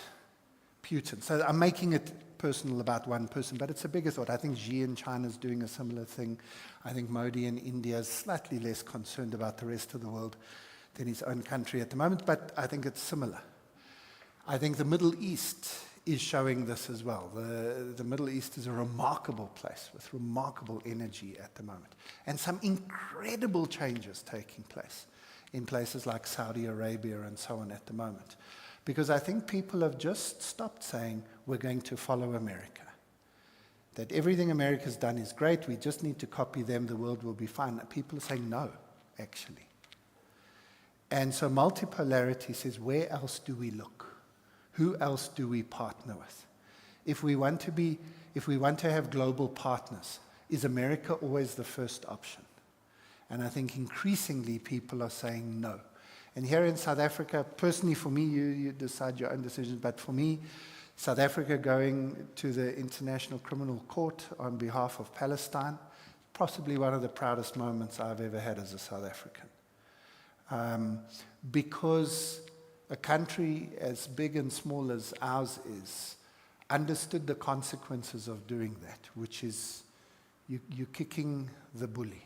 Speaker 3: Putin, so I'm making it personal about one person, but it's a bigger thought. I think Xi in China is doing a similar thing. I think Modi in India is slightly less concerned about the rest of the world than his own country at the moment, but I think it's similar. I think the Middle East is showing this as well. The Middle East is a remarkable place with remarkable energy at the moment. And some incredible changes taking place in places like Saudi Arabia and so on at the moment. Because I think people have just stopped saying, we're going to follow America. That everything America's done is great, we just need to copy them, the world will be fine. People are saying no, actually. And so multipolarity says, where else do we look? Who else do we partner with? If we want to have global partners, is America always the first option? And I think increasingly people are saying no. And here in South Africa, personally for me, you decide your own decisions, but for me, South Africa going to the International Criminal Court on behalf of Palestine, possibly one of the proudest moments I've ever had as a South African. Because a country as big and small as ours is understood the consequences of doing that, which is you're kicking the bully.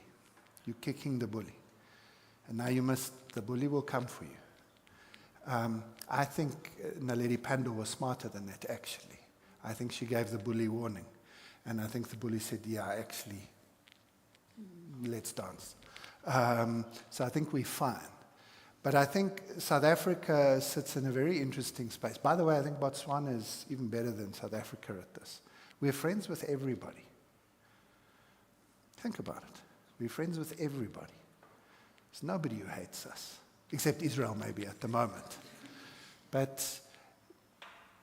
Speaker 3: You're kicking the bully. And now the bully will come for you. I think Naledi Pandor was smarter than that, actually. I think she gave the bully warning. And I think the bully said, yeah, actually, let's dance. So I think we're fine. But I think South Africa sits in a very interesting space. By the way, I think Botswana is even better than South Africa at this. We're friends with everybody. Think about it. We're friends with everybody. There's nobody who hates us, except Israel maybe at the moment. But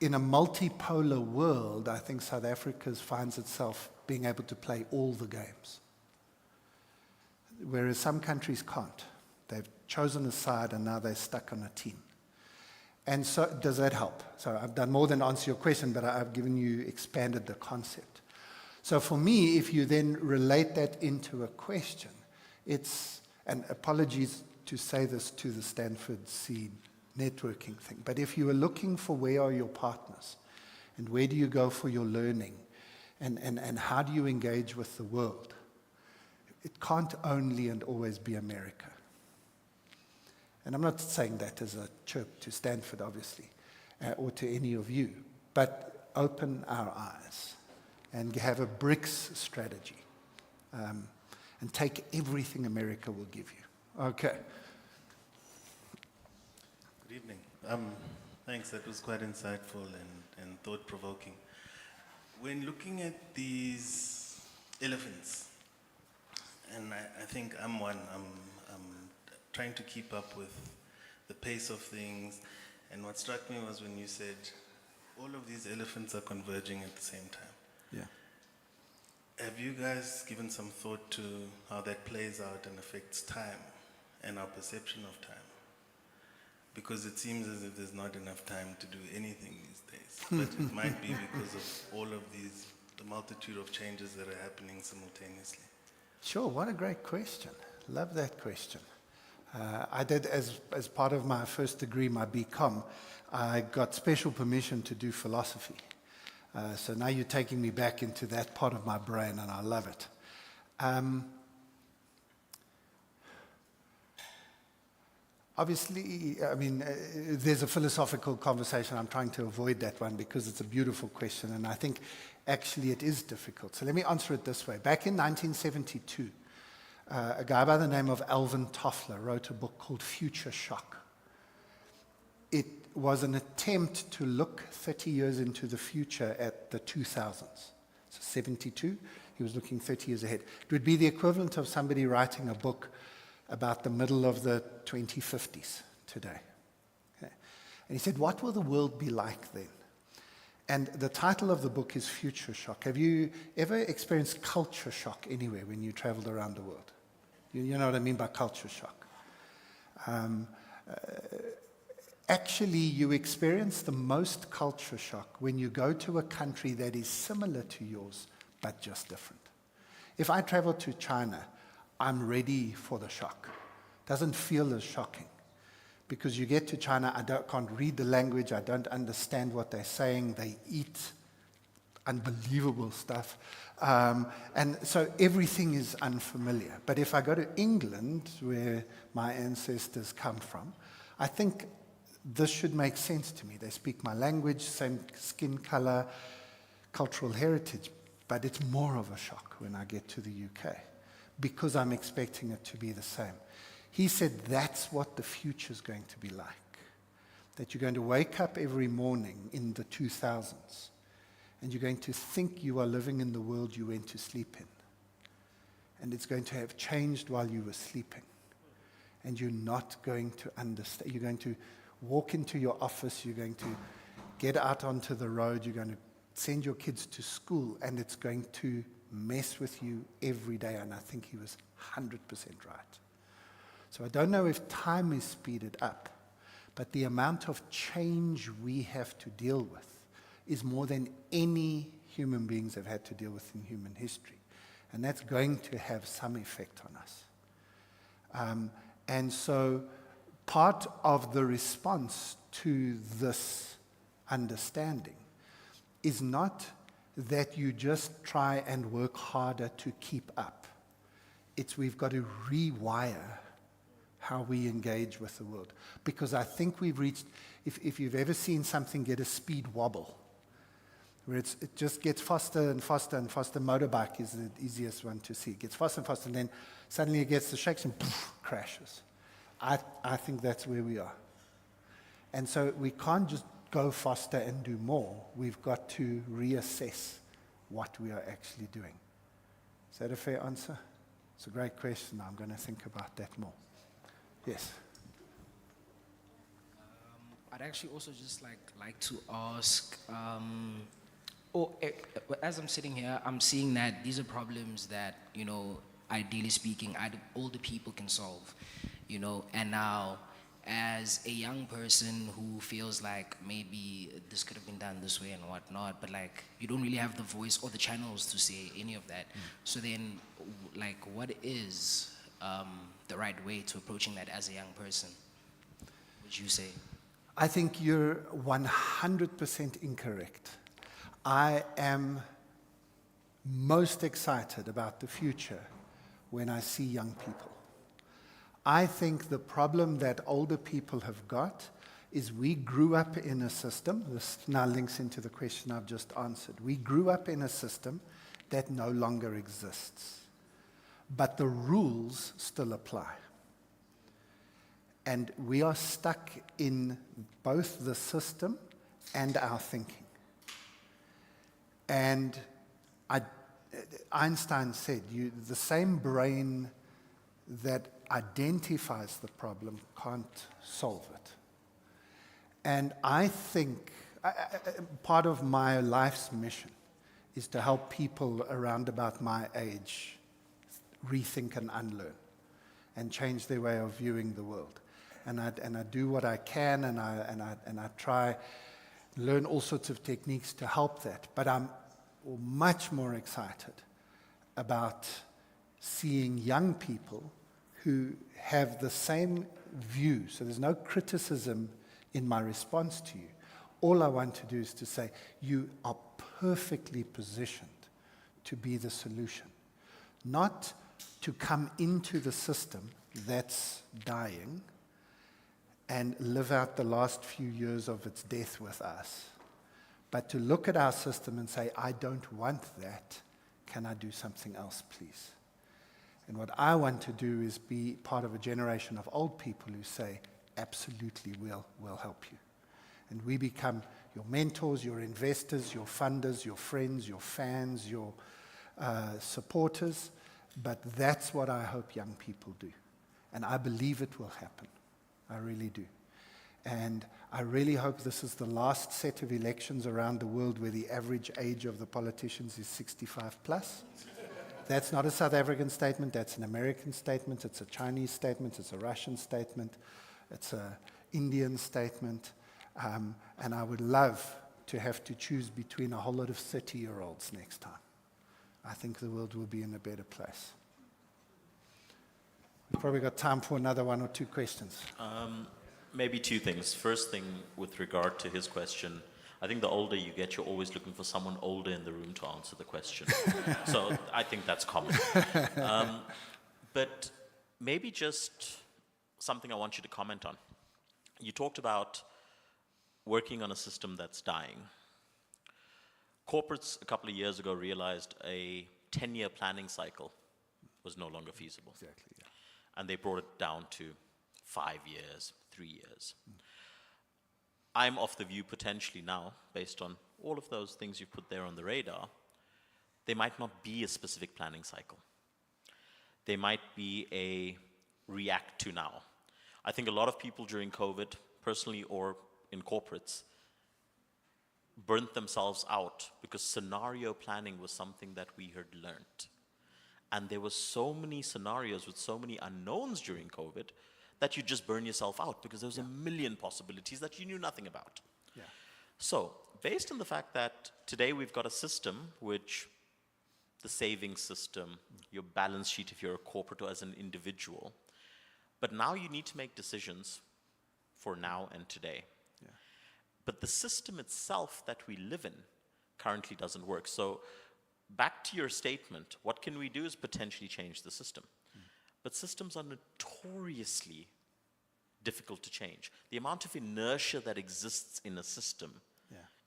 Speaker 3: in a multipolar world, I think South Africa finds itself being able to play all the games, whereas some countries can't. They've chosen a side and now they're stuck on a team. And so does that help? So I've done more than answer your question, but I've expanded the concept. So for me, if you then relate that into a question, it's, and apologies to say this to the Stanford Seed networking thing, but if you are looking for where are your partners, and where do you go for your learning, and how do you engage with the world, it can't only and always be America. And I'm not saying that as a chirp to Stanford, obviously, or to any of you, but open our eyes and have a BRICS strategy, and take everything America will give you. Okay.
Speaker 7: Good evening. Thanks, that was quite insightful and thought-provoking. When looking at these elephants, and I think I'm one, I'm trying to keep up with the pace of things, and what struck me was when you said all of these elephants are converging at the same time.
Speaker 3: Yeah.
Speaker 7: Have you guys given some thought to how that plays out and affects time and our perception of time? Because it seems as if there's not enough time to do anything these days. But it might be because of all of these, the multitude of changes that are happening simultaneously.
Speaker 3: Sure, what a great question. Love that question. I did, as part of my first degree, my BCom, I got special permission to do philosophy. So now you're taking me back into that part of my brain, and I love it. Obviously, I mean, there's a philosophical conversation. I'm trying to avoid that one because it's a beautiful question, and I think actually it is difficult. So let me answer it this way. Back in 1972, a guy by the name of Alvin Toffler wrote a book called Future Shock. It was an attempt to look 30 years into the future at the 2000s. So 72, he was looking 30 years ahead. It would be the equivalent of somebody writing a book about the middle of the 2050s today. Okay. And he said, what will the world be like then? And the title of the book is Future Shock. Have you ever experienced culture shock anywhere when you traveled around the world? You know what I mean by culture shock. Actually, you experience the most culture shock when you go to a country that is similar to yours, but just different. If I travel to China, I'm ready for the shock. Doesn't feel as shocking. Because you get to China, can't read the language, I don't understand what they're saying, they eat unbelievable stuff. And so everything is unfamiliar. But if I go to England, where my ancestors come from, I think this should make sense to me. They speak my language, same skin color, cultural heritage, but it's more of a shock when I get to the UK, because I'm expecting it to be the same. He said that's what the future's going to be like. That you're going to wake up every morning in the 2000s, and you're going to think you are living in the world you went to sleep in. And it's going to have changed while you were sleeping. And you're not going to understand. You're going to walk into your office, you're going to get out onto the road, you're going to send your kids to school, and it's going to mess with you every day. And I think he was 100% right. So I don't know if time is speeded up, but the amount of change we have to deal with is more than any human beings have had to deal with in human history. And that's going to have some effect on us. And so part of the response to this understanding is not that you just try and work harder to keep up. It's we've got to rewire how we engage with the world. Because I think we've reached, if you've ever seen something get a speed wobble, where it just gets faster and faster and faster. Motorbike is the easiest one to see. It gets faster and faster, and then suddenly it gets the shakes and poof, crashes. I think that's where we are. And so we can't just go faster and do more. We've got to reassess what we are actually doing. Is that a fair answer? It's a great question. I'm going to think about that more. Yes.
Speaker 8: I'd actually also just like to ask, as I'm sitting here, I'm seeing that these are problems that, ideally speaking, older people can solve, and now as a young person who feels like maybe this could have been done this way and whatnot, but like you don't really have the voice or the channels to say any of that. So then, like, what is the right way to approaching that as a young person, would you say?
Speaker 3: I think you're 100% incorrect. I am most excited about the future when I see young people. I think the problem that older people have got is we grew up in a system, this now links into the question I've just answered. We grew up in a system that no longer exists, but the rules still apply. And we are stuck in both the system and our thinking. And Einstein said, the same brain that identifies the problem can't solve it. And I think part of my life's mission is to help people around about my age rethink and unlearn and change their way of viewing the world. And I do what I can, and I try learn all sorts of techniques to help that. But I'm much more excited about seeing young people who have the same view. So there's no criticism in my response to you. All I want to do is to say, you are perfectly positioned to be the solution, not to come into the system that's dying and live out the last few years of its death with us, but to look at our system and say, I don't want that. Can I do something else, please? And what I want to do is be part of a generation of old people who say, absolutely, we'll help you. And we become your mentors, your investors, your funders, your friends, your fans, your supporters. But that's what I hope young people do. And I believe it will happen. I really do. And I really hope this is the last set of elections around the world where the average age of the politicians is 65 plus. That's not a South African statement, that's an American statement, it's a Chinese statement, it's a Russian statement, it's an Indian statement. And I would love to have to choose between a whole lot of 30-year-olds next time. I think the world will be in a better place. We've probably got time for another one or two questions.
Speaker 9: Maybe two things. First thing, with regard to his question, I think the older you get, you're always looking for someone older in the room to answer the question. So I think that's common. But maybe just something I want you to comment on. You talked about working on a system that's dying. Corporates a couple of years ago realized a 10-year planning cycle was no longer feasible.
Speaker 3: Exactly, yeah.
Speaker 9: And they brought it down to 5 years, 3 years. I'm of the view potentially now, based on all of those things you put there on the radar, they might not be a specific planning cycle. They might be a react to now. I think a lot of people during COVID, personally or in corporates, burnt themselves out because scenario planning was something that we had learned. And there were so many scenarios with so many unknowns during COVID that you just burn yourself out because there was a million possibilities that you knew nothing about.
Speaker 3: Yeah.
Speaker 9: So, based on the fact that today we've got a system which, the savings system, your balance sheet if you're a corporate or as an individual, but now you need to make decisions for now and today.
Speaker 3: Yeah.
Speaker 9: But the system itself that we live in currently doesn't work. So, back to your statement, what can we do is potentially change the system. But systems are notoriously difficult to change. The amount of inertia that exists in a system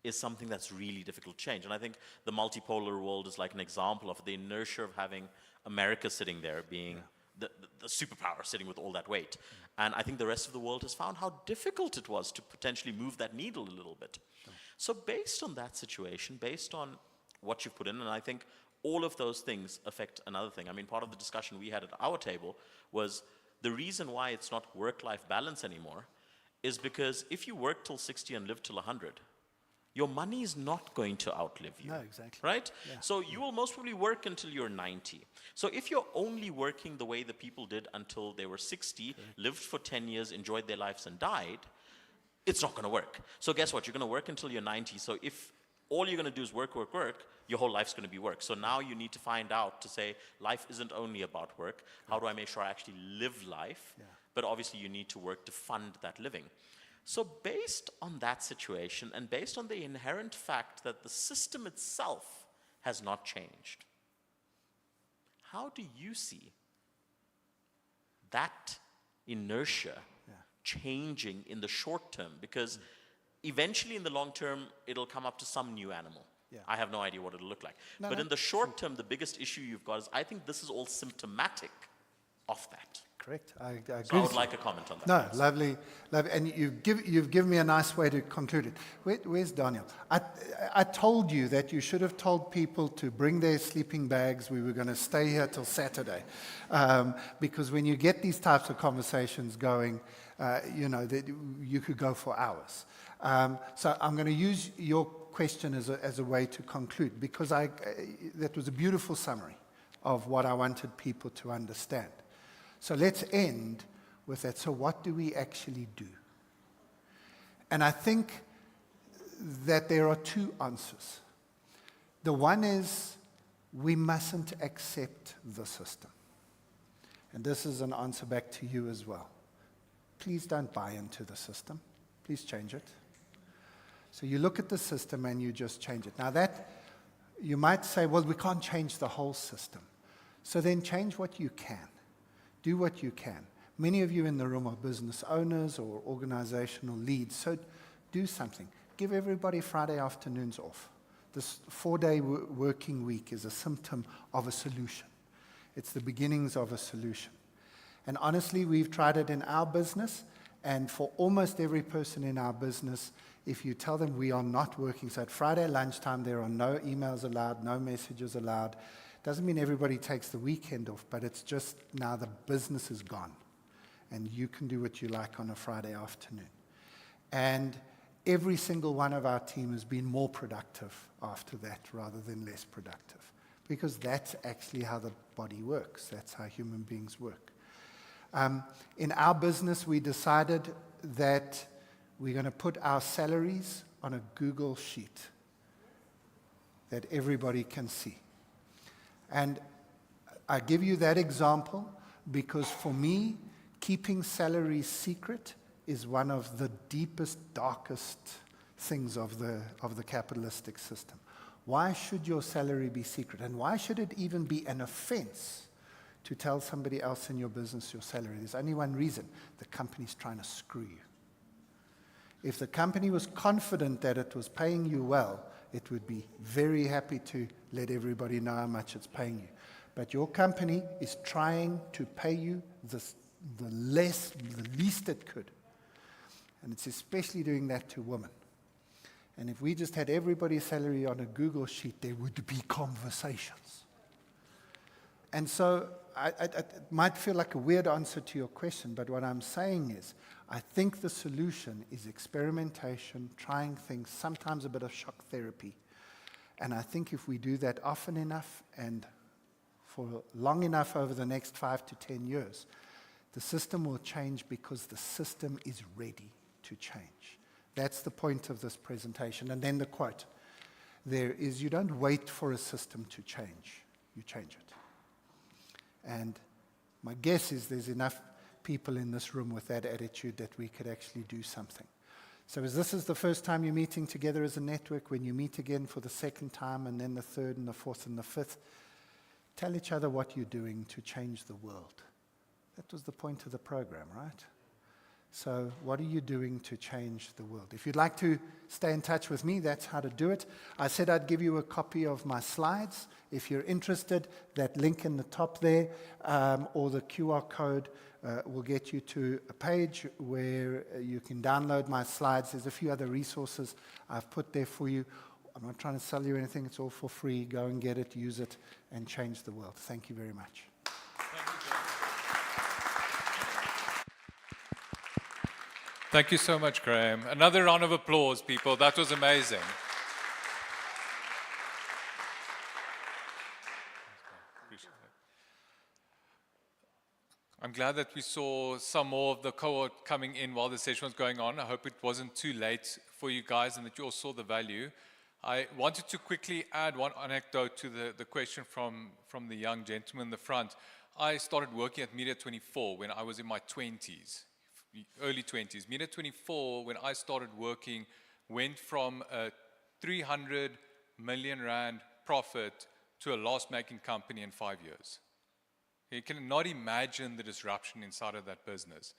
Speaker 9: is something that's really difficult to change. And I think the multipolar world is like an example of the inertia of having America sitting there being the superpower sitting with all that weight. And I think the rest of the world has found how difficult it was to potentially move that needle a little bit. So based on that situation, based on what you've put in, and I think all of those things affect another thing. I mean, part of the discussion we had at our table was the reason why it's not work-life balance anymore is because if you work till 60 and live till 100, your money is not going to outlive you.
Speaker 3: No, exactly.
Speaker 9: Right?
Speaker 3: Yeah.
Speaker 9: So you will most probably work until you're 90. So if you're only working the way the people did until they were 60, lived for 10 years, enjoyed their lives and died, it's not going to work. So guess what? You're going to work until you're 90. So if all you're going to do is work, work, work, your whole life's going to be work. So now you need to find out to say, life isn't only about work. How do I make sure I actually live life?
Speaker 3: Yeah.
Speaker 9: But obviously you need to work to fund that living. So based on that situation and based on the inherent fact that the system itself has not changed, how do you see that inertia changing in the short term? Because eventually in the long term, it'll come up to some new animal.
Speaker 3: Yeah.
Speaker 9: I have no idea what it'll look like.
Speaker 3: No,
Speaker 9: but
Speaker 3: no,
Speaker 9: in the short term, the biggest issue you've got is I think this is all symptomatic of that.
Speaker 3: Correct. I agree.
Speaker 9: So I would like a comment on that.
Speaker 3: No,
Speaker 9: please.
Speaker 3: lovely. And you've given me a nice way to conclude it. Where's Daniel? I told you that you should have told people to bring their sleeping bags. We were going to stay here till Saturday. Because when you get these types of conversations going, you could go for hours. So I'm going to use your question as a way to conclude, because that was a beautiful summary of what I wanted people to understand. So let's end with that. So what do we actually do? And I think that there are two answers. The one is we mustn't accept the system. And this is an answer back to you as well. Please don't buy into the system. Please change it. So you look at the system and you just change it. Now that, you might say, well, we can't change the whole system. So then change what you can. Do what you can. Many of you in the room are business owners or organizational leads, so do something. Give everybody Friday afternoons off. This 4-day working week is a symptom of a solution. It's the beginnings of a solution. And honestly, we've tried it in our business, and for almost every person in our business, if you tell them we are not working, so at Friday lunchtime there are no emails allowed, no messages allowed. Doesn't mean everybody takes the weekend off, but it's just now the business is gone. And you can do what you like on a Friday afternoon. And every single one of our team has been more productive after that rather than less productive. Because that's actually how the body works. That's how human beings work. In our business, we decided that we're going to put our salaries on a Google sheet that everybody can see. And I give you that example because for me, keeping salaries secret is one of the deepest, darkest things of the capitalistic system. Why should your salary be secret? And why should it even be an offense to tell somebody else in your business your salary? There's only one reason. The company's trying to screw you. If the company was confident that it was paying you well, it would be very happy to let everybody know how much it's paying you. But your company is trying to pay you the least it could. And it's especially doing that to women. And if we just had everybody's salary on a Google sheet, there would be conversations. And so it might feel like a weird answer to your question, but what I'm saying is, I think the solution is experimentation, trying things, sometimes a bit of shock therapy. And I think if we do that often enough and for long enough over the next 5 to 10 years, the system will change because the system is ready to change. That's the point of this presentation. And then the quote there is, you don't wait for a system to change, you change it. And my guess is there's enough people in this room with that attitude that we could actually do something. So as this is the first time you're meeting together as a network, when you meet again for the second time and then the third and the fourth and the fifth, tell each other what you're doing to change the world. That was the point of the program, right? So what are you doing to change the world? If you'd like to stay in touch with me, that's how to do it. I said I'd give you a copy of my slides. If you're interested, that link in the top there or the QR code will get you to a page where you can download my slides. There's a few other resources I've put there for you. I'm not trying to sell you anything. It's all for free. Go and get it, use it, and change the world. Thank you very much.
Speaker 1: Thank you so much, Graham. Another round of applause, people. That was amazing. I'm glad that we saw some more of the cohort coming in while the session was going on. I hope it wasn't too late for you guys and that you all saw the value. I wanted to quickly add one anecdote to the question from the young gentleman in the front. I started working at Media 24 when I was in my 20s, early 20s. Media 24, when I started working, went from a 300 million rand profit to a loss-making company in 5 years. You cannot imagine the disruption inside of that business.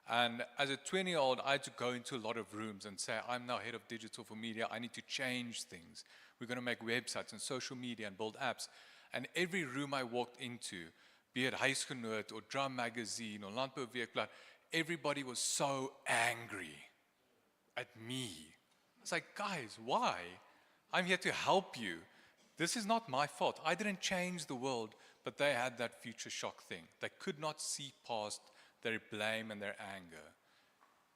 Speaker 1: And as a 20-year-old, I had to go into a lot of rooms and say, I'm now head of digital for media. I need to change things. We're going to make websites and social media and build apps. And every room I walked into, be it Huisgenoot or Drum Magazine or Landbou Weekblad, everybody was so angry at me. It's like, guys, why? I'm here to help you. This is not my fault. I didn't change the world, but they had that future shock thing. They could not see past their blame and their anger.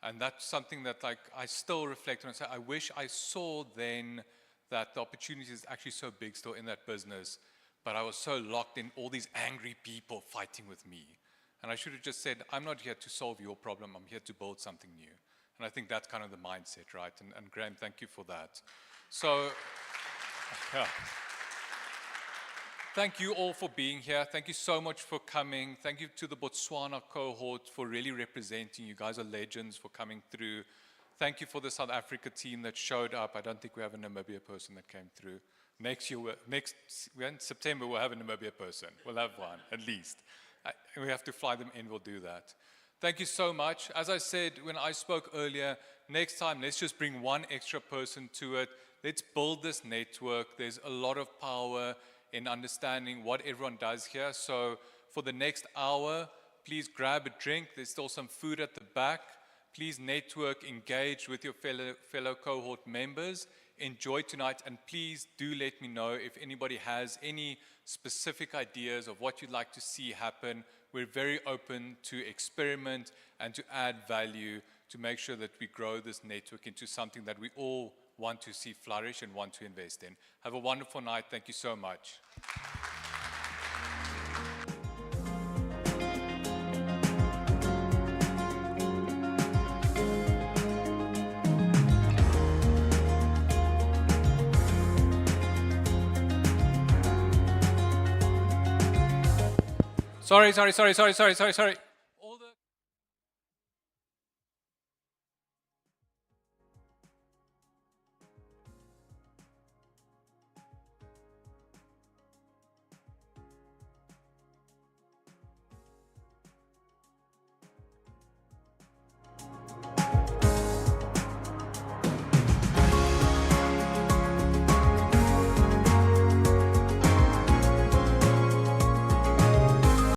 Speaker 1: And that's something that I still reflect on and say, I wish I saw then that the opportunity is actually so big still in that business, but I was so locked in all these angry people fighting with me. And I should have just said, I'm not here to solve your problem, I'm here to build something new. And I think that's kind of the mindset, right? And Graham, thank you for that. So, yeah. Thank you all for being here. Thank you so much for coming. Thank you to the Botswana cohort for really representing. You guys are legends for coming through. Thank you for the South Africa team that showed up. I don't think we have a Namibia person that came through. Next year, in September, we'll have a Namibia person. We'll have one, at least. And we have to fly them in, we'll do that. Thank you so much. As I said when I spoke earlier, next time, let's just bring one extra person to it. Let's build this network. There's a lot of power in understanding what everyone does here. So for the next hour, please grab a drink. There's still some food at the back. Please network, engage with your fellow cohort members. Enjoy tonight, and please do let me know if anybody has any specific ideas of what you'd like to see happen. We're very open to experiment and to add value to make sure that we grow this network into something that we all want to see flourish and want to invest in. Have a wonderful night. Thank you so much. Sorry.